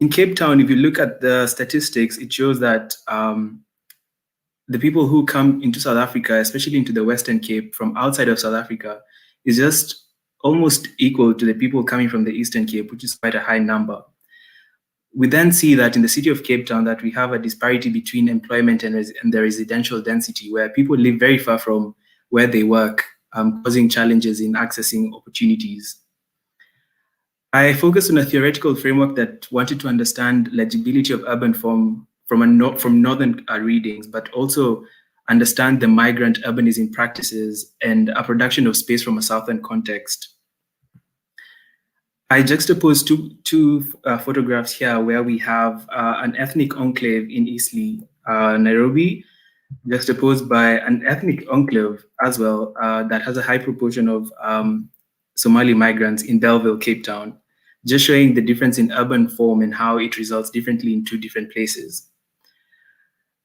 In Cape Town, if you look at the statistics, it shows that the people who come into South Africa, especially into the Western Cape from outside of South Africa, is just almost equal to the people coming from the Eastern Cape, which is quite a high number. We then see that in the city of Cape Town that we have a disparity between employment and the residential density, where people live very far from where they work, causing challenges in accessing opportunities. I focused on a theoretical framework that wanted to understand legibility of urban form from northern readings, but also understand the migrant urbanism practices and a production of space from a southern context. I juxtaposed two photographs here where we have an ethnic enclave in Eastleigh, Nairobi, juxtaposed by an ethnic enclave as well that has a high proportion of Somali migrants in Belleville, Cape Town, just showing the difference in urban form and how it results differently in two different places.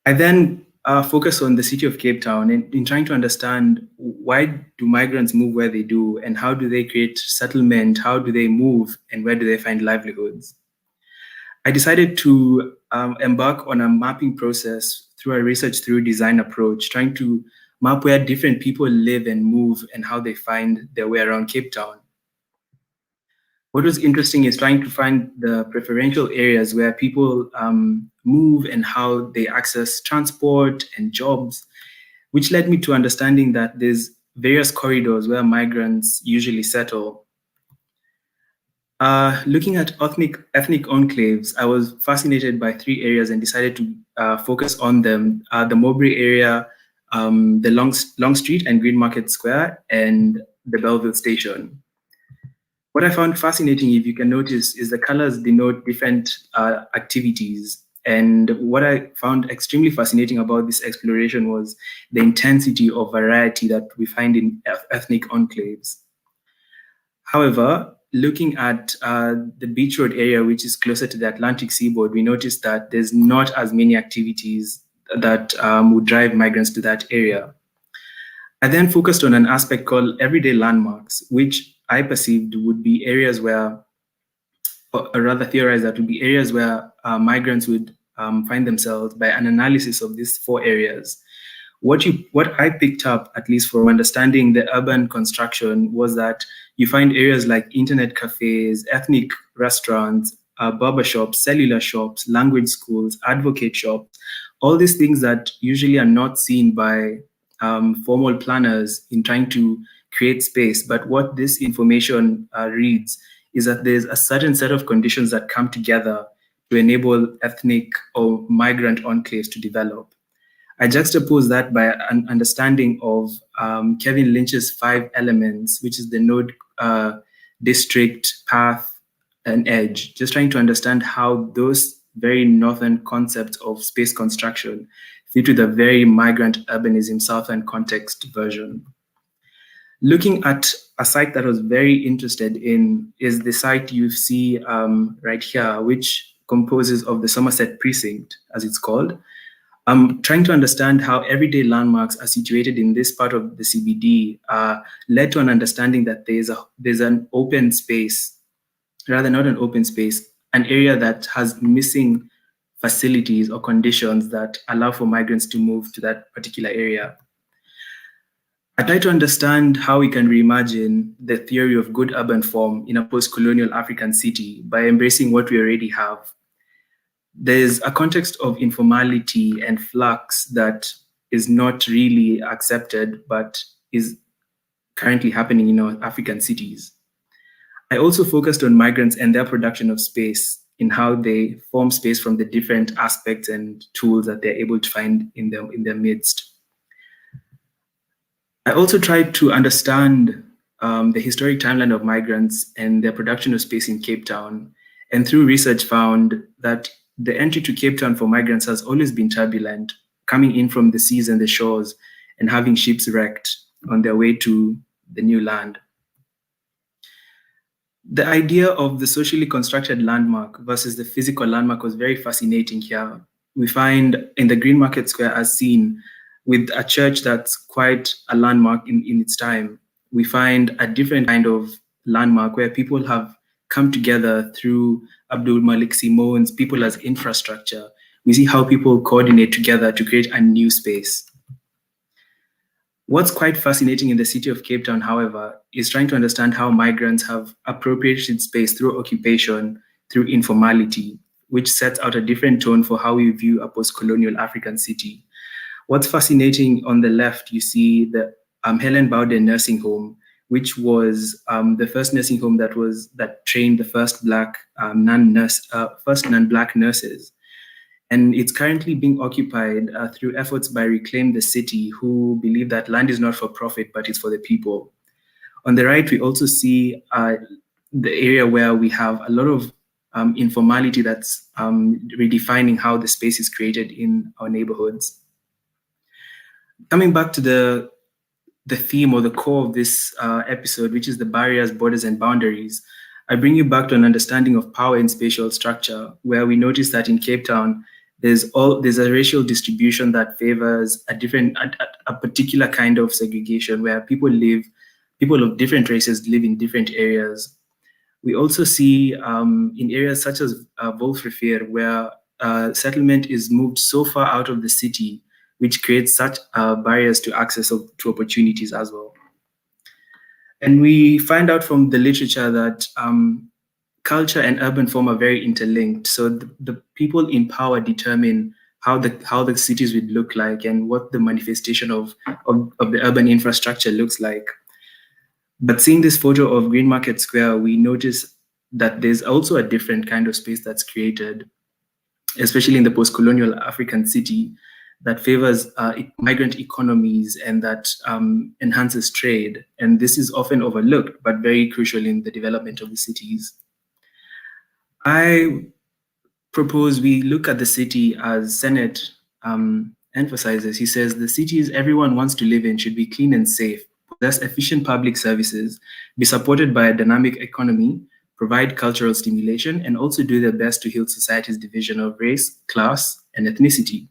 I then focus on the city of Cape Town and in trying to understand why do migrants move where they do and how do they create settlement, how do they move and where do they find livelihoods. I decided to embark on a mapping process through a research through design approach, trying to map where different people live and move and how they find their way around Cape Town. What was interesting is trying to find the preferential areas where people move and how they access transport and jobs, which led me to understanding that there's various corridors where migrants usually settle. Looking at ethnic enclaves, I was fascinated by three areas and decided to focus on them. The Mowbray area, the Long Street and Green Market Square, and the Belleville Station. What I found fascinating, if you can notice, is the colors denote different activities. And what I found extremely fascinating about this exploration was the intensity of variety that we find in ethnic enclaves. However, looking at the Beach Road area, which is closer to the Atlantic seaboard, we noticed that there's not as many activities that would drive migrants to that area. I then focused on an aspect called everyday landmarks, which I perceived would be areas where, or rather theorized that would be areas where migrants would find themselves by an analysis of these four areas. What I picked up, at least from understanding the urban construction, was that you find areas like internet cafes, ethnic restaurants, barber shops, cellular shops, language schools, advocate shops, all these things that usually are not seen by formal planners in trying to create space. But what this information reads is that there's a certain set of conditions that come together to enable ethnic or migrant enclaves to develop. I juxtapose that by an understanding of Kevin Lynch's 5 elements, which is the node district, path, and edge, just trying to understand how those very northern concepts of space construction fit with a very migrant urbanism southern context version. Looking at a site that I was very interested in is the site you see right here, which composes of the Somerset Precinct, as it's called. I'm trying to understand how everyday landmarks are situated in this part of the CBD led to an understanding that there's an open space, rather not an open space, an area that has missing facilities or conditions that allow for migrants to move to that particular area. I try to understand how we can reimagine the theory of good urban form in a post-colonial African city by embracing what we already have. There's a context of informality and flux that is not really accepted, but is currently happening in our African cities. I also focused on migrants and their production of space in how they form space from the different aspects and tools that they're able to find in their midst. I also tried to understand the historic timeline of migrants and their production of space in Cape Town, and through research found that the entry to Cape Town for migrants has always been turbulent, coming in from the seas and the shores and having ships wrecked on their way to the new land. The idea of the socially constructed landmark versus the physical landmark was very fascinating here. We find in the Green Market Square, as seen, with a church that's quite a landmark in its time, we find a different kind of landmark where people have come together through Abdul Malik Simon's People as Infrastructure. We see how people coordinate together to create a new space. What's quite fascinating in the city of Cape Town, however, is trying to understand how migrants have appropriated space through occupation, through informality, which sets out a different tone for how we view a post-colonial African city. What's fascinating on the left, you see the Helen Bowden Nursing Home, which was the first nursing home that trained the first Black non-Black nurses. And it's currently being occupied through efforts by Reclaim the City, who believe that land is not for profit, but it's for the people. On the right, we also see the area where we have a lot of informality that's redefining how the space is created in our neighborhoods. Coming back to the theme or the core of this episode, which is the barriers, borders, and boundaries, I bring you back to an understanding of power and spatial structure, where we notice that in Cape Town, there's a racial distribution that favors a particular kind of segregation, where people of different races live in different areas. We also see in areas such as Wolfrivier, where settlement is moved so far out of the city, which creates such barriers to access to opportunities as well. And we find out from the literature that culture and urban form are very interlinked. So the people in power determine how the cities would look like and what the manifestation of the urban infrastructure looks like. But seeing this photo of Green Market Square, we notice that there's also a different kind of space that's created, especially in the post-colonial African city, that favors migrant economies and that enhances trade. And this is often overlooked, but very crucial in the development of the cities. I propose we look at the city as Sennett emphasizes. He says, the cities everyone wants to live in should be clean and safe, possess efficient public services, be supported by a dynamic economy, provide cultural stimulation, and also do their best to heal society's division of race, class, and ethnicity.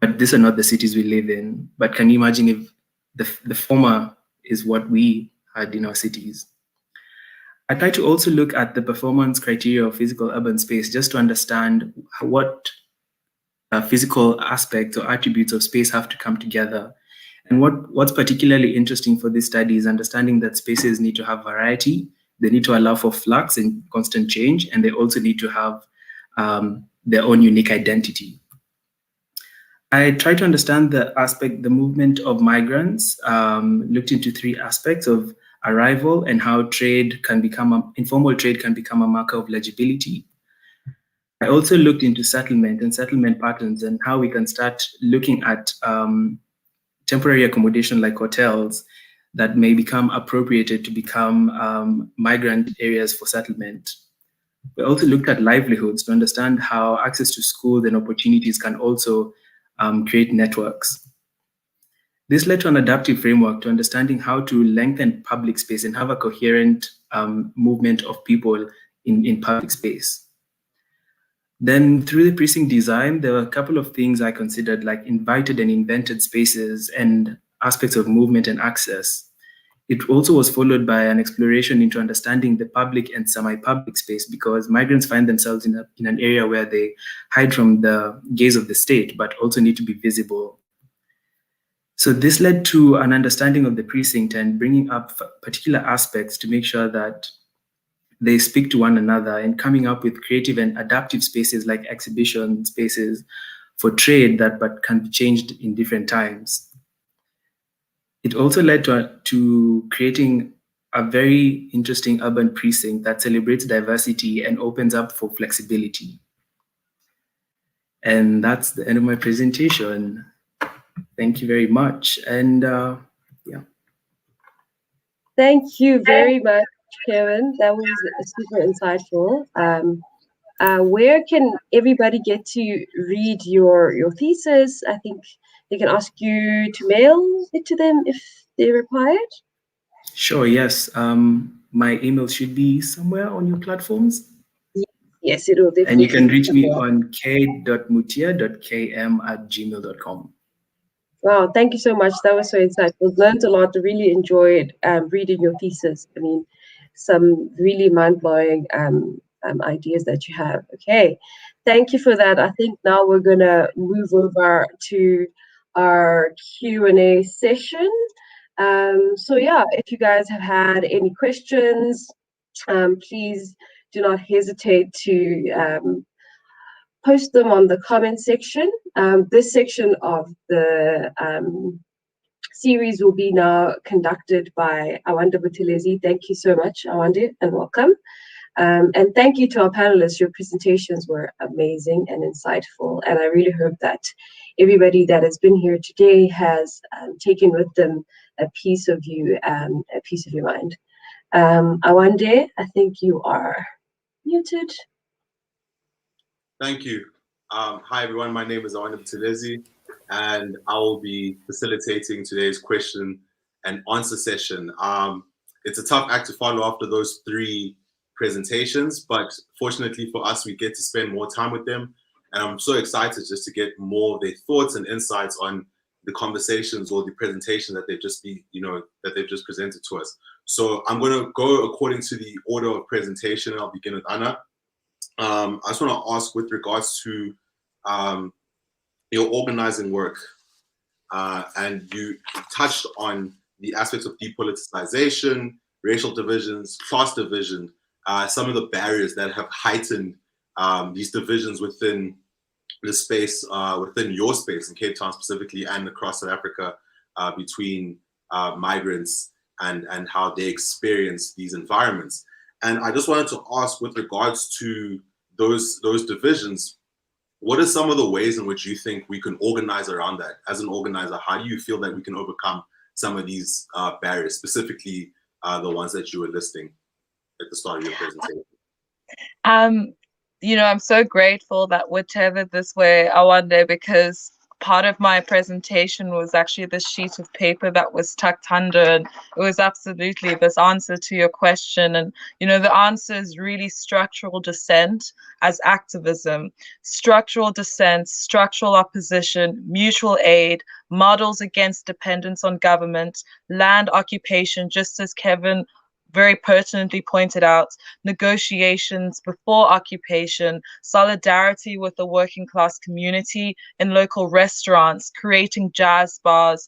But these are not the cities we live in. But can you imagine if the former is what we had in our cities? I try to also look at the performance criteria of physical urban space just to understand what physical aspects or attributes of space have to come together. And what's particularly interesting for this study is understanding that spaces need to have variety, they need to allow for flux and constant change, and they also need to have their own unique identity. I tried to understand the movement of migrants, looked into three aspects of arrival and how informal trade can become a marker of legibility. I also looked into settlement and settlement patterns and how we can start looking at temporary accommodation like hotels that may become appropriated to become migrant areas for settlement. We also looked at livelihoods to understand how access to schools and opportunities can also create networks. This led to an adaptive framework to understanding how to lengthen public space and have a coherent movement of people in public space. Then through the precinct design, there were a couple of things I considered, like invited and invented spaces and aspects of movement and access. It also was followed by an exploration into understanding the public and semi-public space, because migrants find themselves in an area where they hide from the gaze of the state, but also need to be visible. So this led to an understanding of the precinct and bringing up particular aspects to make sure that they speak to one another, and coming up with creative and adaptive spaces like exhibition spaces for trade but can be changed in different times. It also led to creating a very interesting urban precinct that celebrates diversity and opens up for flexibility. And that's the end of my presentation. Thank you very much. And yeah. Thank you very much, Kevin. That was super insightful. Where can everybody get to read your thesis? I think they can ask you to mail it to them if they require it. Sure, yes. My email should be somewhere on your platforms. Yes, it will definitely. And you can reach me on k.mutia.km@gmail.com. Wow, thank you so much. That was so insightful. Learned a lot. Really enjoyed reading your thesis. I mean, some really mind-blowing ideas that you have. Okay, thank you for that. I think now we're gonna move over to our Q&A session. So yeah, if you guys have had any questions, please do not hesitate to post them on the comment section. This section of the series will be now conducted by Awanda Buthelezi. Thank you so much, Awanda, and welcome. And thank you to our panelists. Your presentations were amazing and insightful. And I really hope that everybody that has been here today has taken with them a piece of you and a piece of your mind. Awanda, I think you are muted. Thank you. Hi, everyone. My name is Awanda Buthelezi, and I will be facilitating today's question and answer session. It's a tough act to follow after those 3 presentations, but fortunately for us, we get to spend more time with them. And I'm so excited just to get more of their thoughts and insights on the conversations or the presentation that they've just presented to us. So I'm going to go according to the order of presentation. I'll begin with Anna. I just want to ask, with regards to your organizing work, and you touched on the aspects of depoliticization, racial divisions, class division, some of the barriers that have heightened these divisions within the space, within your space in Cape Town specifically, and across South Africa, between migrants and how they experience these environments. And I just wanted to ask, with regards to those divisions, what are some of the ways in which you think we can organize around that? As an organizer, how do you feel that we can overcome some of these barriers, specifically the ones that you were listing at the start of your presentation? You know, I'm so grateful that we're tethered this way, Awanda, because part of my presentation was actually this sheet of paper that was tucked under, and it was absolutely this answer to your question. And, you know, the answer is really structural dissent as activism, structural dissent, structural opposition, mutual aid, models against dependence on government, land occupation, just as Kevin very pertinently pointed out, negotiations before occupation, solidarity with the working class community in local restaurants, creating jazz bars,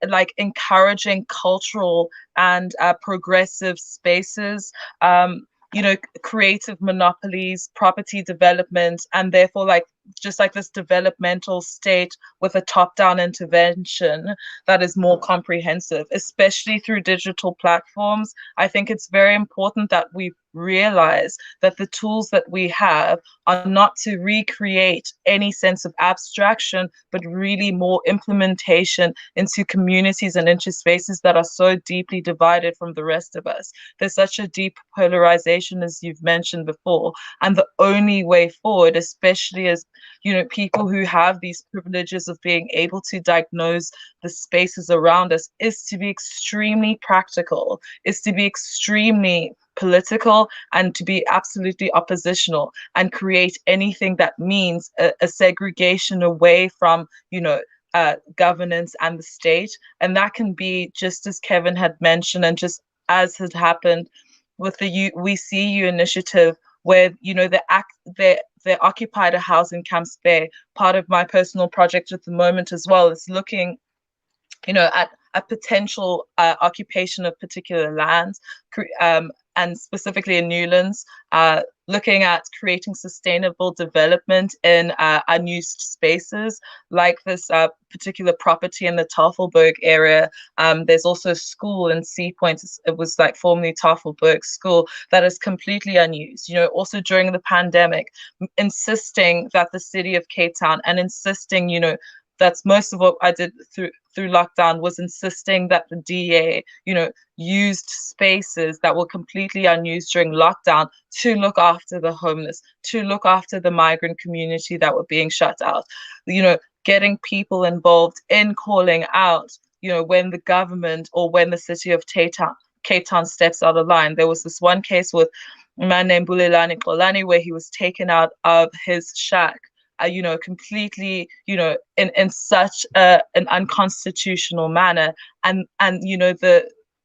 like encouraging cultural and progressive spaces, you know, creative monopolies, property development, and therefore like just like this developmental state with a top-down intervention that is more comprehensive, especially through digital platforms. I think it's very important that we realize that the tools that we have are not to recreate any sense of abstraction, but really more implementation into communities and into spaces that are so deeply divided from the rest of us. There's such a deep polarization, as you've mentioned before, and the only way forward, especially as people who have these privileges of being able to diagnose the spaces around us, is to be extremely practical, is to be extremely political, and to be absolutely oppositional, and create anything that means a segregation away from governance and the state. And that can be, just as Kevin had mentioned, and just as had happened with the We See You initiative, where they occupied a house in Camps Bay. Part of my personal project at the moment as well is looking at a potential occupation of particular lands, and specifically in Newlands, looking at creating sustainable development in unused spaces, like this particular property in the Tafelberg area. There's also a school in Sea Point. It was like formerly Tafelberg School that is completely unused. Also during the pandemic, insisting that the city of Cape Town, and insisting, that's most of what I did through lockdown, was insisting that the DA, used spaces that were completely unused during lockdown to look after the homeless, to look after the migrant community that were being shut out. Getting people involved in calling out, when the government or when the city of Cape Town steps out of line. There was this one case with a man named Bulelani Kolani, where he was taken out of his shack, completely, in such an unconstitutional manner, and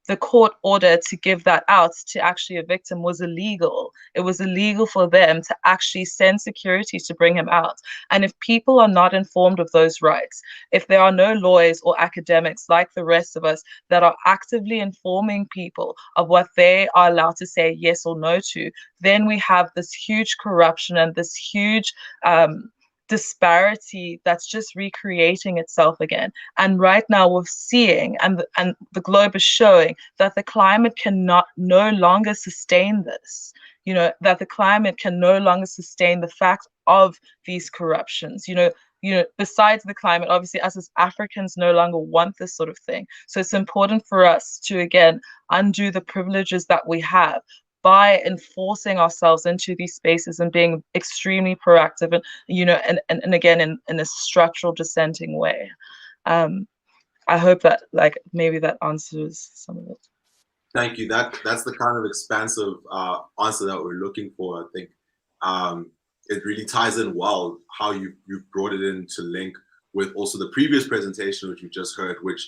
the court order to give that out to actually a victim was illegal. It was illegal for them to actually send security to bring him out. And if people are not informed of those rights, if there are no lawyers or academics like the rest of us that are actively informing people of what they are allowed to say yes or no to, then we have this huge corruption and this huge disparity that's just recreating itself again. And right now we're seeing, and the globe is showing, that the climate cannot no longer sustain this. That the climate can no longer sustain the fact of these corruptions. Besides the climate, obviously, us as Africans no longer want this sort of thing. So it's important for us to, again, undo the privileges that we have by enforcing ourselves into these spaces and being extremely proactive, and again, in a structural dissenting way. I hope that maybe that answers some of it. Thank you. That's the kind of expansive answer that we're looking for. I think it really ties in well how you brought it in to link with also the previous presentation, which you just heard, which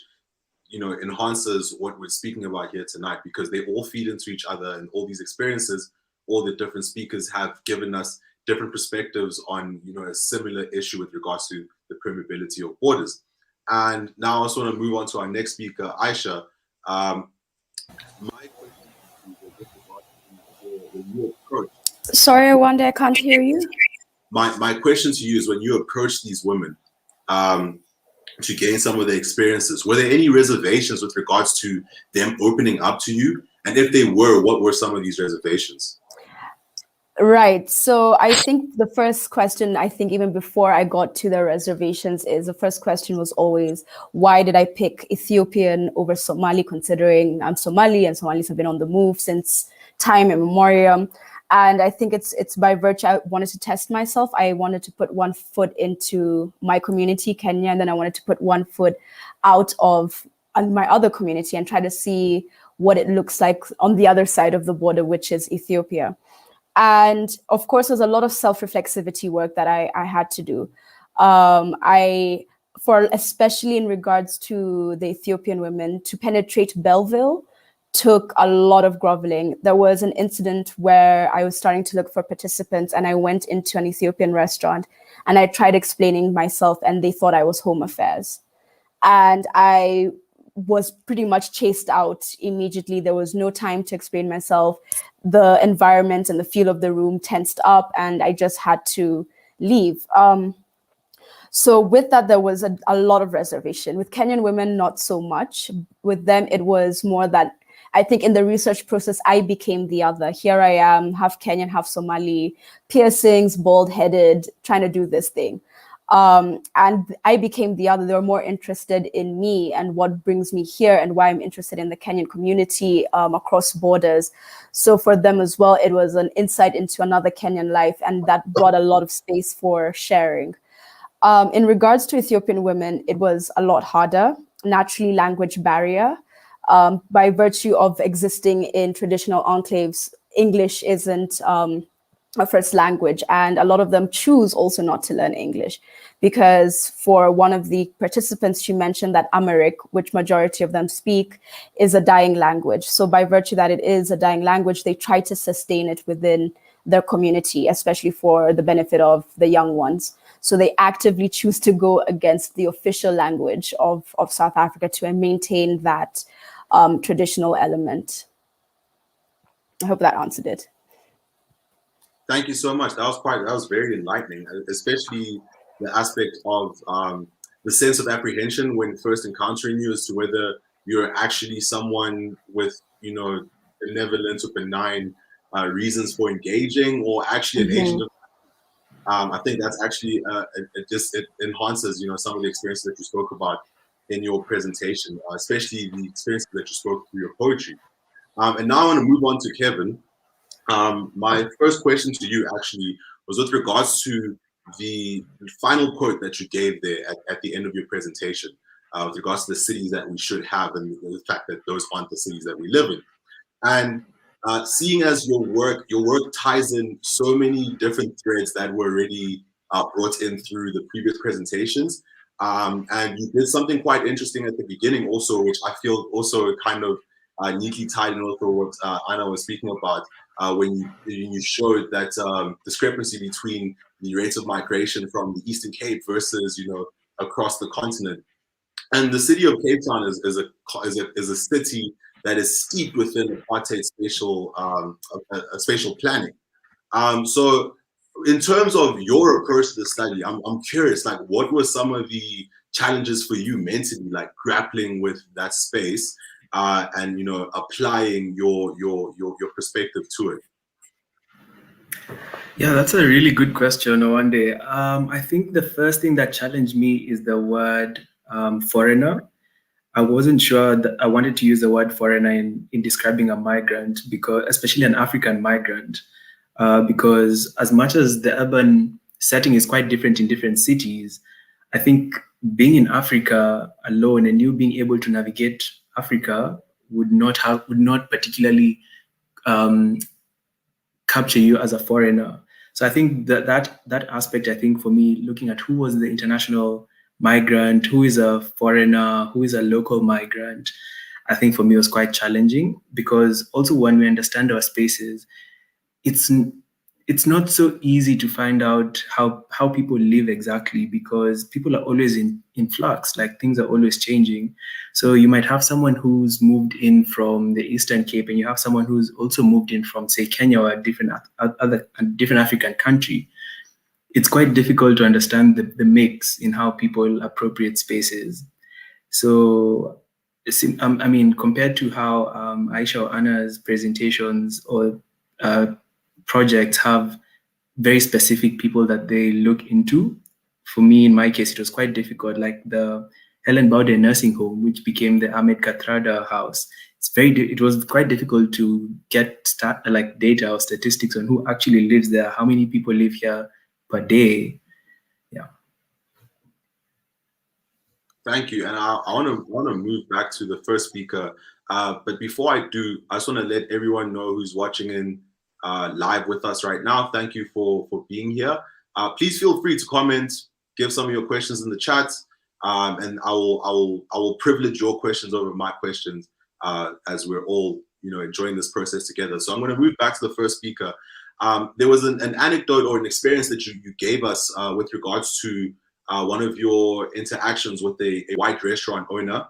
enhances what we're speaking about here tonight, because they all feed into each other, and all these experiences, all the different speakers have given us different perspectives on, a similar issue with regards to the permeability of borders. And now I also want to move on to our next speaker, Aisha. My question with regards to when you approach. Sorry, Wanda, I can't hear you. My question to you is, when you approach these women, to gain some of the experiences, were there any reservations with regards to them opening up to you? And if they were, what were some of these reservations? Right. So I think the first question, even before I got to the reservations, is the first question was always, why did I pick Ethiopian over Somali, considering I'm Somali and Somalis have been on the move since time immemorial. And I think it's by virtue, I wanted to test myself. I wanted to put one foot into my community, Kenya, and then I wanted to put one foot out of my other community and try to see what it looks like on the other side of the border, which is Ethiopia. And of course, there's a lot of self-reflexivity work that I had to do. Especially in regards to the Ethiopian women, to penetrate Belleville took a lot of groveling. There was an incident where I was starting to look for participants, and I went into an Ethiopian restaurant and I tried explaining myself, and they thought I was Home Affairs. And I was pretty much chased out immediately. There was no time to explain myself. The environment and the feel of the room tensed up, and I just had to leave. So with that, there was a lot of reservation. With Kenyan women, not so much. With them, it was more that I think in the research process, I became the other. Here I am, half Kenyan, half Somali, piercings, bald-headed, trying to do this thing. And I became the other. They were more interested in me and what brings me here and why I'm interested in the Kenyan community across borders. So for them as well, it was an insight into another Kenyan life, and that brought a lot of space for sharing. In regards to Ethiopian women, it was a lot harder, naturally language barrier. By virtue of existing in traditional enclaves, English isn't a first language, and a lot of them choose also not to learn English, because for one of the participants, she mentioned that Amharic, which majority of them speak, is a dying language. So by virtue that it is a dying language, they try to sustain it within their community, especially for the benefit of the young ones. So they actively choose to go against the official language of South Africa to maintain that traditional element. I hope that answered it. Thank you so much. That was very enlightening, especially the aspect of the sense of apprehension when first encountering you as to whether you're actually someone with, benevolent or benign reasons for engaging, or actually an agent of. I think that's actually it enhances, some of the experiences that you spoke about in your presentation, especially the experiences that you spoke through your poetry. And now I want to move on to Kevin. My first question to you actually was with regards to the final quote that you gave there at the end of your presentation, with regards to the cities that we should have and the fact that those aren't the cities that we live in. And seeing as your work ties in so many different threads that were already brought in through the previous presentations, and you did something quite interesting at the beginning also, which I feel also kind of neatly tied in with what Anna was speaking about, when you showed that discrepancy between the rates of migration from the Eastern Cape versus across the continent. And the city of Cape Town is a city that is steeped within apartheid spatial planning. So in terms of your approach to the study, I'm curious, like, what were some of the challenges for you mentally, like grappling with that space and applying your perspective to it? Yeah, that's a really good question, Owande. I think the first thing that challenged me is the word foreigner. I wasn't sure that I wanted to use the word foreigner in describing a migrant, because especially an African migrant, because as much as the urban setting is quite different in different cities, I think being in Africa alone and you being able to navigate Africa would not particularly capture you as a foreigner. So I think that aspect, I think for me, looking at who was the international migrant, who is a foreigner, who is a local migrant, I think for me was quite challenging, because also when we understand our spaces, it's not so easy to find out how people live exactly, because people are always in flux, like things are always changing. So you might have someone who's moved in from the Eastern Cape, and you have someone who's also moved in from, say, Kenya or a different African country. It's quite difficult to understand the mix in how people appropriate spaces. So, I mean, compared to how Aisha or Anna's presentations or projects have very specific people that they look into, for me, in my case, it was quite difficult. Like the Helen Baude nursing home, which became the Ahmed Kathrada house. It was quite difficult to get data or statistics on who actually lives there, how many people live here per day. Yeah. Thank you. And I want to move back to the first speaker. But before I do, I just want to let everyone know who's watching in live with us right now. Thank you for being here. Please feel free to comment, give some of your questions in the chat, and I will privilege your questions over my questions as we're all enjoying this process together. So I'm going to move back to the first speaker. There was an anecdote or an experience that you gave us with regards to one of your interactions with a white restaurant owner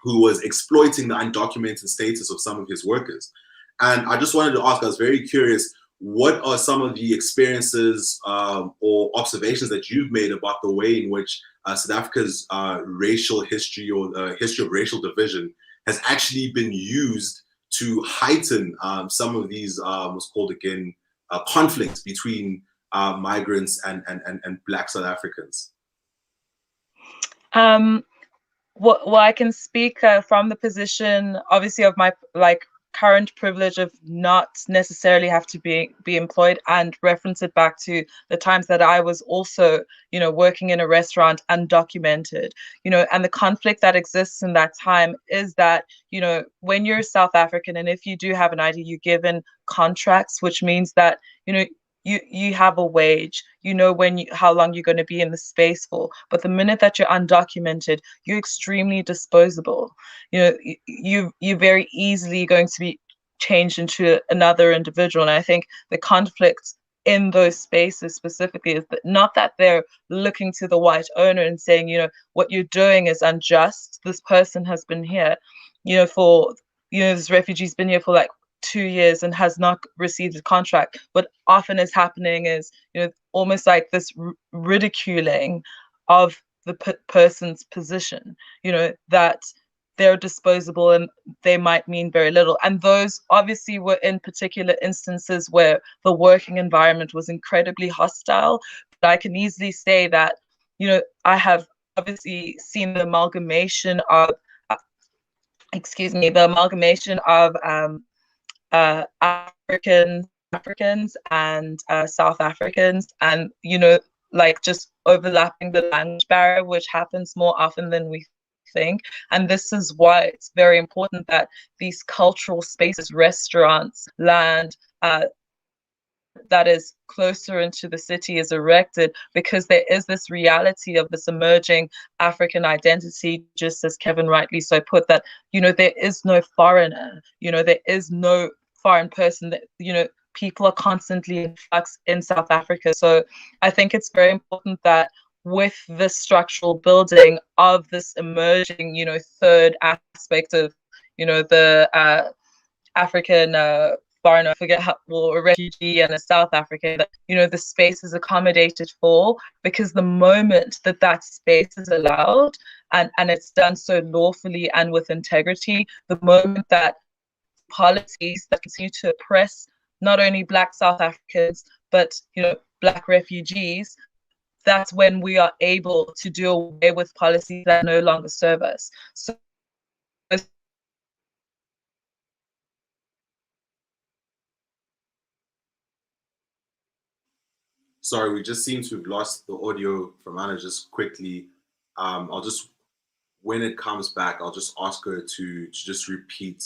who was exploiting the undocumented status of some of his workers. And I just wanted to ask, I was very curious, what are some of the experiences or observations that you've made about the way in which South Africa's racial history or the history of racial division has actually been used to heighten some of these what's called again conflicts between migrants and Black South Africans? Well, I can speak from the position, obviously, of my current privilege of not necessarily have to be employed, and reference it back to the times that I was also, working in a restaurant undocumented, and the conflict that exists in that time is that, when you're South African and if you do have an ID, you're given contracts, which means that, you have a wage, how long you're going to be in the space for. But the minute that you're undocumented, you're extremely disposable. You're very easily going to be changed into another individual. And I think the conflict in those spaces specifically is that not that they're looking to the white owner and saying, what you're doing is unjust. This person has been here, this refugee's been here for 2 years and has not received a contract. What often is happening is, almost like this ridiculing of the person's position, that they're disposable and they might mean very little. And those obviously were in particular instances where the working environment was incredibly hostile. But I can easily say that, I have obviously seen the amalgamation of, Africans and South Africans, and just overlapping the language barrier, which happens more often than we think. And this is why it's very important that these cultural spaces, restaurants, land that is closer into the city is erected, because there is this reality of this emerging African identity, just as Kevin rightly so put, that there is no foreigner, there is no foreign person, that people are constantly in flux in South Africa. So I think it's very important that with the structural building of this emerging third aspect of the African foreigner, I forget how, or a refugee and a South African, that the space is accommodated for, because the moment that space is allowed and it's done so lawfully and with integrity, the moment that policies that continue to oppress not only Black South Africans, but Black refugees, that's when we are able to do away with policies that no longer serve us. So sorry, we just seem to have lost the audio from Anna just quickly. I'll just, when it comes back, I'll just ask her to just repeat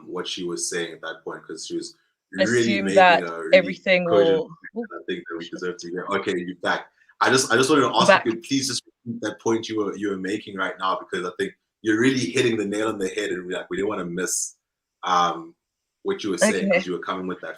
what she was saying at that point, because she was really making a really everything will. I think that we deserve to hear. Okay, you're back. I just wanted to ask you, please just repeat that point you were making right now, because I think you're really hitting the nail on the head, and we didn't want to miss what you were saying, because you were coming with that.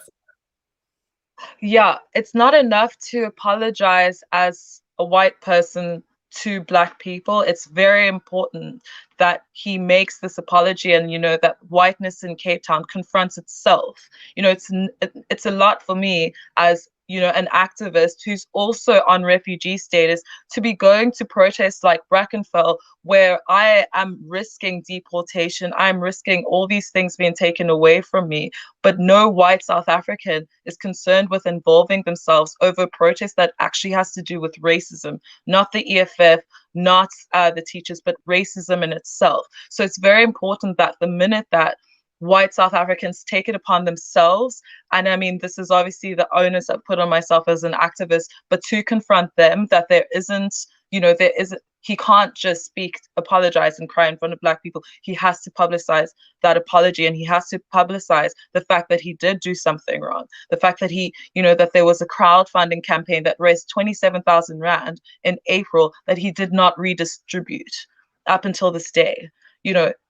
Yeah, it's not enough to apologize as a white person to Black people. It's very important that he makes this apology, and that whiteness in Cape Town confronts itself. It's a lot for me as an activist who's also on refugee status to be going to protests like Brackenfell, where I am risking deportation, I'm risking all these things being taken away from me, but no white South African is concerned with involving themselves over a protest that actually has to do with racism, not the EFF, not the teachers, but racism in itself. So it's very important that the minute that white South Africans take it upon themselves, and I mean, this is obviously the onus I put on myself as an activist, but to confront them, that there isn't, he can't just apologize and cry in front of Black people. He has to publicize that apology, and he has to publicize the fact that he did do something wrong. The fact that that there was a crowdfunding campaign that raised 27,000 Rand in April that he did not redistribute up until this day.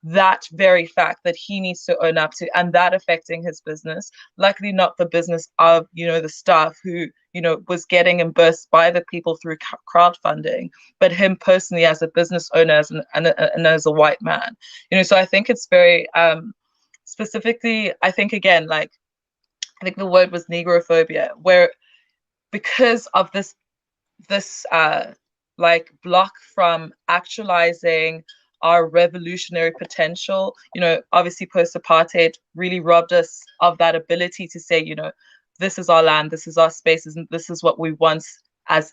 That very fact that he needs to own up to, and that affecting his business, likely not the business of, the staff who, was getting reimbursed by the people through crowdfunding, but him personally as a business owner and as a white man. So I think it's very specifically, I think again, I think the word was negrophobia, where because of this like block from actualizing our revolutionary potential, you know, obviously post-apartheid really robbed us of that ability to say, you know, this is our land, this is our spaces, and this is what we want as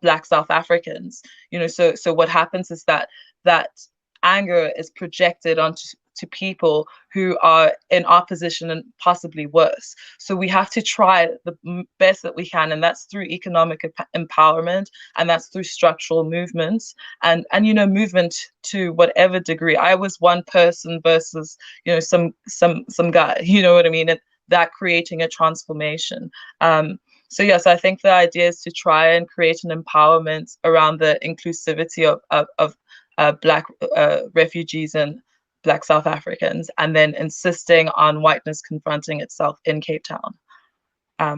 Black South Africans. You know, so what happens is that anger is projected onto people who are in our position and possibly worse. So we have to try the best that we can, and that's through economic empowerment, and that's through structural movements, and you know, movement to whatever degree. I was one person versus, you know, some guy, you know what I mean, that creating a transformation. So yes, I think the idea is to try and create an empowerment around the inclusivity of Black refugees and Black South Africans, and then insisting on whiteness confronting itself in Cape Town. Yeah.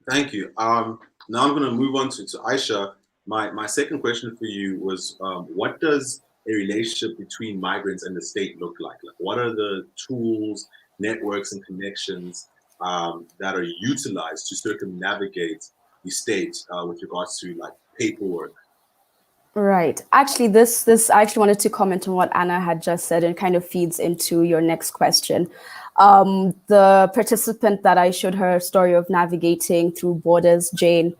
Thank you. Now I'm going to move on to Aisha. My second question for you was, what does a relationship between migrants and the state look like? Like, what are the tools, networks, and connections that are utilized to circumnavigate the state with regards to like paperwork? Right. Actually, this I actually wanted to comment on what Anna had just said, and kind of feeds into your next question. The participant that I showed her story of navigating through borders, Jane,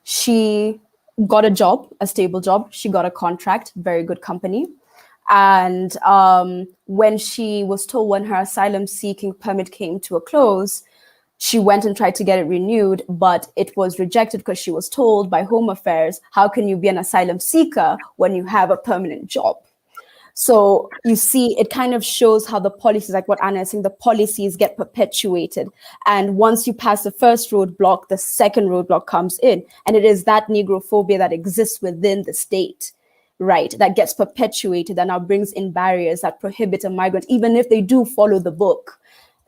she got a job, a stable job. She got a contract, very good company. And when she was told when her asylum seeking permit came to a close, she went and tried to get it renewed, but it was rejected because she was told by Home Affairs, how can you be an asylum seeker when you have a permanent job? So you see, it kind of shows how the policies, like what Anna is saying, the policies get perpetuated. And once you pass the first roadblock, the second roadblock comes in. And it is that negrophobia that exists within the state, right, that gets perpetuated and now brings in barriers that prohibit a migrant, even if they do follow the book,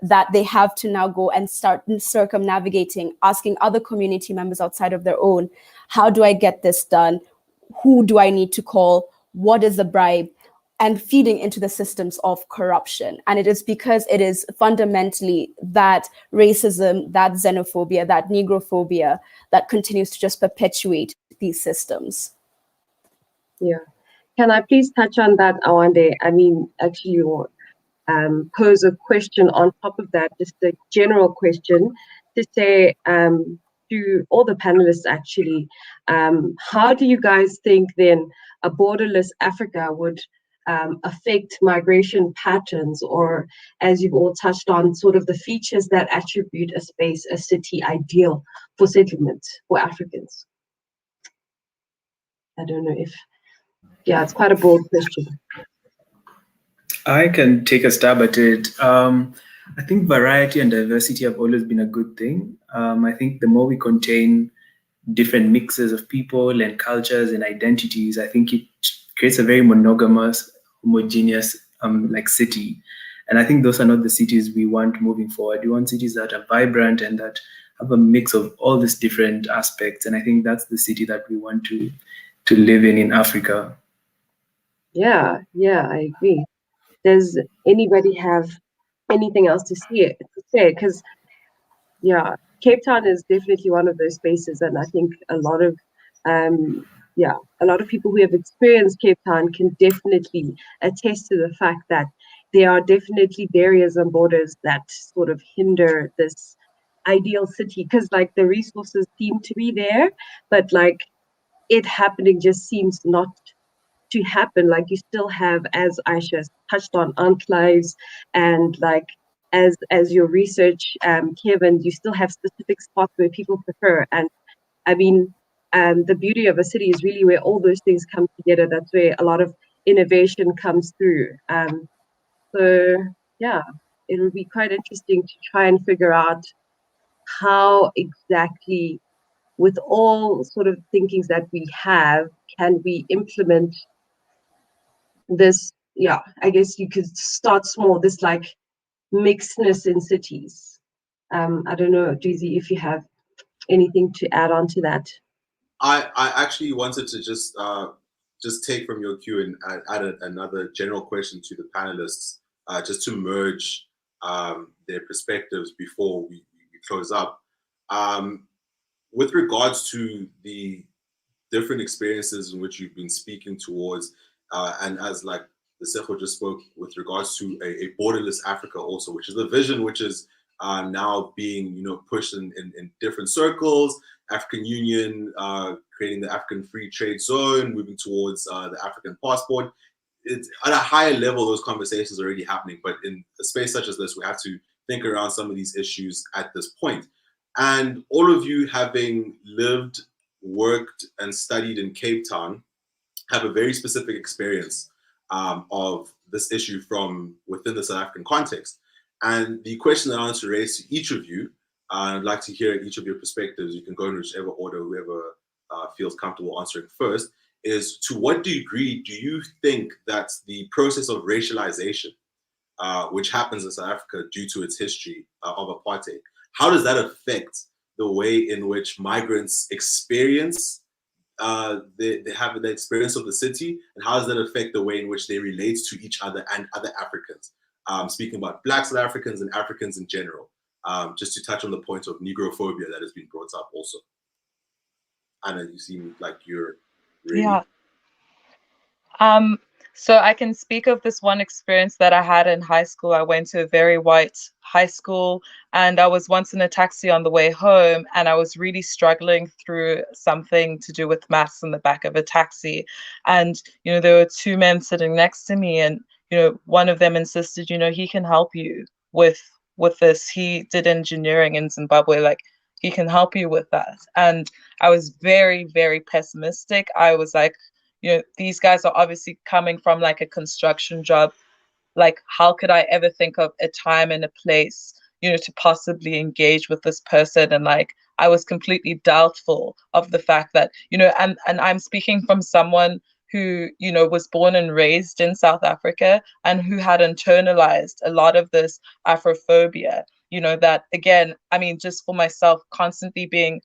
that they have to now go and start circumnavigating, asking other community members outside of their own, how do I get this done? Who do I need to call? What is the bribe? And feeding into the systems of corruption. And it is because it is fundamentally that racism, that xenophobia, that negrophobia that continues to just perpetuate these systems. Yeah. Can I please touch on that, Awande? I mean, actually, pose a question on top of that, just a general question to say to all the panelists, actually, how do you guys think then a borderless Africa would affect migration patterns, or, as you've all touched on, sort of the features that attribute a space, a city ideal for settlement for Africans? I don't know if, yeah, it's quite a broad question. I can take a stab at it. I think variety and diversity have always been a good thing. I think the more we contain different mixes of people and cultures and identities, I think it creates a very monogamous, homogeneous like city. And I think those are not the cities we want moving forward. We want cities that are vibrant and that have a mix of all these different aspects. And I think that's the city that we want to live in Africa. Yeah, I agree. Does anybody have anything else to say? Because, yeah, Cape Town is definitely one of those spaces, and I think a lot of people who have experienced Cape Town can definitely attest to the fact that there are definitely barriers and borders that sort of hinder this ideal city, because like the resources seem to be there, but like it happening just seems not to happen. Like you still have, as Aisha touched on, enclaves, and like as your research, Kevin, you still have specific spots where people prefer. And I mean, the beauty of a city is really where all those things come together. That's where a lot of innovation comes through. So yeah, it will be quite interesting to try and figure out how exactly, with all sort of thinkings that we have, can we implement this? Yeah, I guess you could start small, this like mixedness in cities. I don't know, Jeezy, if you have anything to add on to that. I actually wanted to just take from your cue and add another general question to the panelists, just to merge their perspectives before we close up. With regards to the different experiences in which you've been speaking towards, and as like the Sejo just spoke with regards to a borderless Africa also, which is the vision which is now being pushed in different circles. African Union creating the African Free Trade Zone, moving towards the African passport. It's at a higher level, those conversations are already happening, but in a space such as this, we have to think around some of these issues at this point. And all of you, having lived, worked, and studied in Cape Town, have a very specific experience of this issue from within the South African context. And the question that I want to raise to each of you, I'd like to hear each of your perspectives. You can go in whichever order, whoever feels comfortable answering first, is to what degree do you think that the process of racialization, which happens in South Africa due to its history of apartheid, how does that affect the way in which migrants experience they have the experience of the city, and how does that affect the way in which they relate to each other and other Africans? Speaking about Black South Africans and Africans in general, just to touch on the point of Negrophobia that has been brought up also. Anna, you seem like you're ready. Yeah. So I can speak of this one experience that I had in high school. I went to a very white high school, and I was once in a taxi on the way home, and I was really struggling through something to do with maths in the back of a taxi. And, there were two men sitting next to me, and, one of them insisted, he can help you with this. He did engineering in Zimbabwe, like, he can help you with that. And I was very, very pessimistic. I was like, these guys are obviously coming from like a construction job. Like, how could I ever think of a time and a place, to possibly engage with this person? And like, I was completely doubtful of the fact that, and I'm speaking from someone who, was born and raised in South Africa and who had internalized a lot of this Afrophobia, that, again, I mean, just for myself, constantly being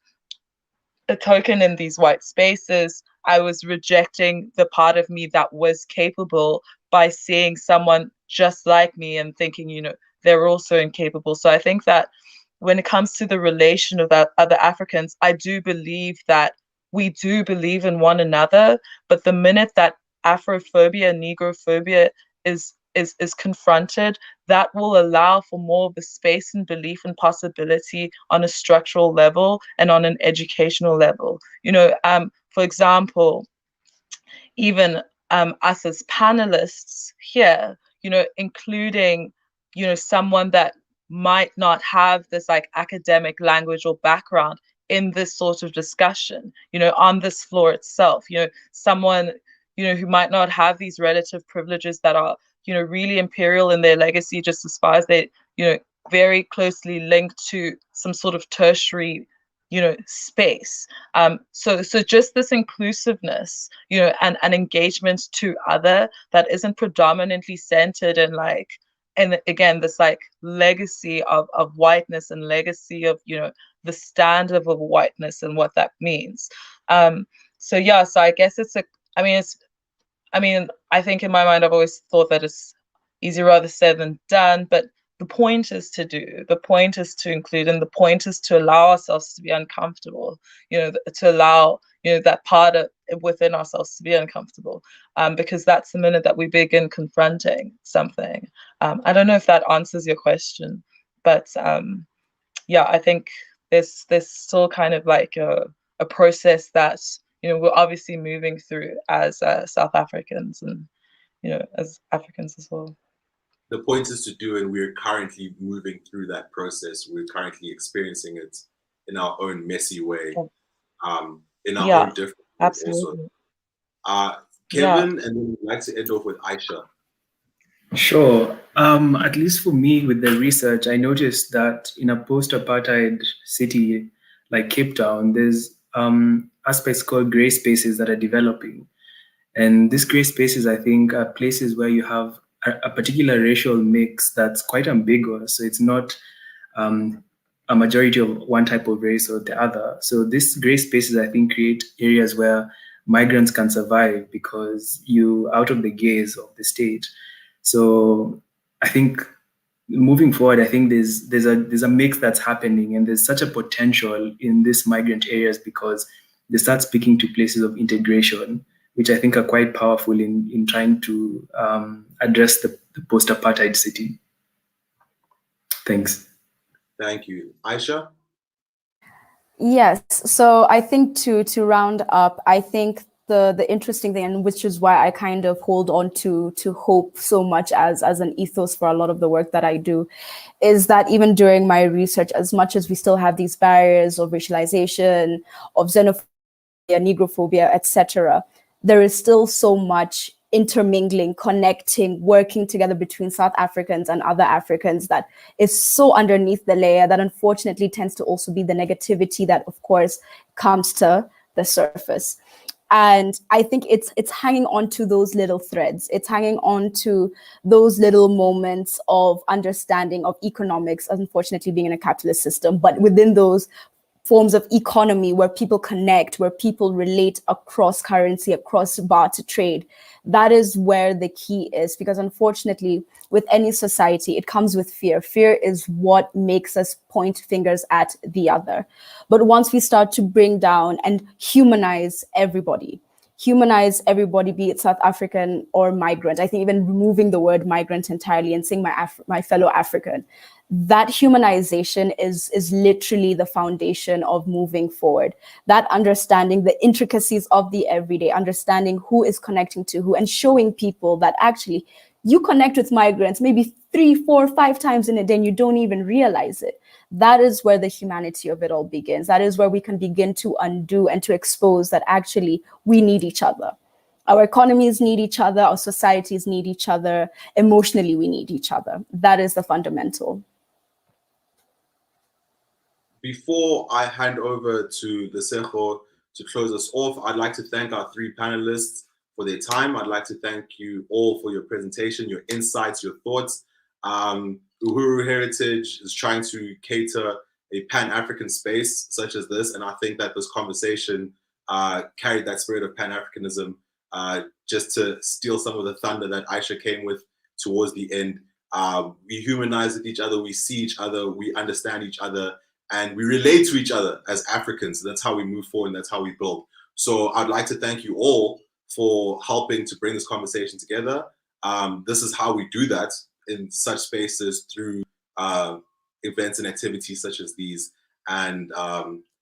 a token in these white spaces, I was rejecting the part of me that was capable by seeing someone just like me and thinking, they're also incapable. So I think that when it comes to the relation of other Africans, I do believe that we do believe in one another, but the minute that Afrophobia, Negrophobia is confronted, that will allow for more of a space and belief and possibility on a structural level and on an educational level. For example, even us as panelists here, including, someone that might not have this like academic language or background in this sort of discussion, on this floor itself, someone, who might not have these relative privileges that are, really imperial in their legacy, just as far as they, very closely linked to some sort of tertiary, space. So just this inclusiveness, and engagement to other that isn't predominantly centered in like, and again, this like legacy of whiteness and legacy of, the standard of whiteness and what that means. So yeah, so I guess I think in my mind, I've always thought that it's easier rather said than done, but the point is to do, the point is to include, and the point is to allow ourselves to be uncomfortable, to allow, that part of within ourselves to be uncomfortable, because that's the minute that we begin confronting something. I don't know if that answers your question, but yeah, I think there's still kind of like a process that, we're obviously moving through as South Africans and, as Africans as well. The point is to do, and we're currently moving through that process. We're currently experiencing it in our own messy way, in our own different way absolutely. Also. Kevin, and then we'd like to end off with Aisha. Sure. At least for me, with the research, I noticed that in a post-apartheid city like Cape Town, there's aspects called gray spaces that are developing. And these gray spaces, I think, are places where you have a particular racial mix that's quite ambiguous. So it's not a majority of one type of race or the other. So these gray spaces, I think, create areas where migrants can survive because you're out of the gaze of the state. So I think moving forward, I think there's a mix that's happening, and there's such a potential in these migrant areas because they start speaking to places of integration, which I think are quite powerful in trying to address the post-apartheid city. Thanks. Thank you. Aisha? Yes, so I think to round up, I think the interesting thing, and which is why I kind of hold on to hope so much as an ethos for a lot of the work that I do, is that even during my research, as much as we still have these barriers of racialization, of xenophobia, negrophobia, etc., there is still so much intermingling, connecting, working together between South Africans and other Africans that is so underneath the layer that unfortunately tends to also be the negativity that, of course, comes to the surface. And I think it's hanging on to those little threads. It's hanging on to those little moments of understanding of economics, unfortunately being in a capitalist system, but within those forms of economy where people connect, where people relate across currency, across barter trade. That is where the key is, because unfortunately, with any society, it comes with fear. Fear is what makes us point fingers at the other. But once we start to bring down and humanize everybody, be it South African or migrant, I think even removing the word migrant entirely and saying my fellow African, that humanization is literally the foundation of moving forward. That understanding the intricacies of the everyday, understanding who is connecting to who, and showing people that actually you connect with migrants maybe 3, 4, 5 times in a day and you don't even realize it. That is where the humanity of it all begins. That is where we can begin to undo and to expose that actually we need each other. Our economies need each other, our societies need each other, emotionally we need each other. That is the fundamental. Before I hand over to Lesego to close us off, I'd like to thank our 3 panelists for their time. I'd like to thank you all for your presentation, your insights, your thoughts. Uhuru Heritage is trying to cater a Pan-African space such as this, and I think that this conversation carried that spirit of Pan-Africanism. Just to steal some of the thunder that Aisha came with towards the end, we humanize each other, we see each other, we understand each other, and we relate to each other as Africans. That's how we move forward, and that's how we build. So I'd like to thank you all for helping to bring this conversation together. This is how we do that in such spaces, through events and activities such as these. And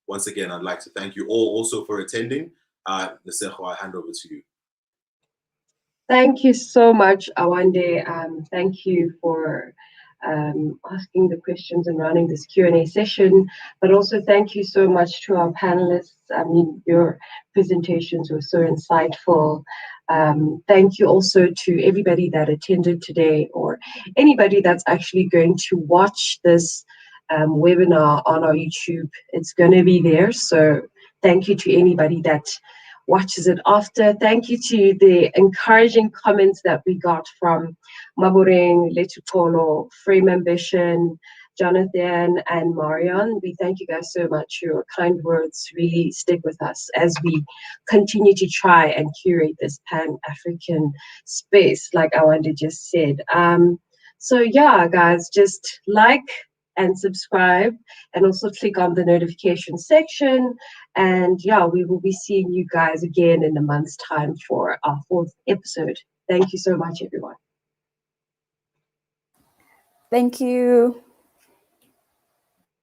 once again, I'd like to thank you all also for attending. Lesego, I hand over to you. Thank you so much, Awande. Thank you for asking the questions and running this Q&A session, but also thank you so much to our panelists. I mean, your presentations were so insightful. Thank you also to everybody that attended today, or anybody that's actually going to watch this webinar on our YouTube. It's going to be there, so thank you to anybody that watches it after. Thank you to the encouraging comments that we got from Mabureng, Letukolo, Frame Ambition, Jonathan, and Marion. We thank you guys so much. Your kind words really stick with us as we continue to try and curate this Pan-African space, like Awande just said. So yeah, guys, just like and subscribe, and also click on the notification section. And yeah, we will be seeing you guys again in a month's time for our 4th episode. Thank you so much, everyone. Thank you.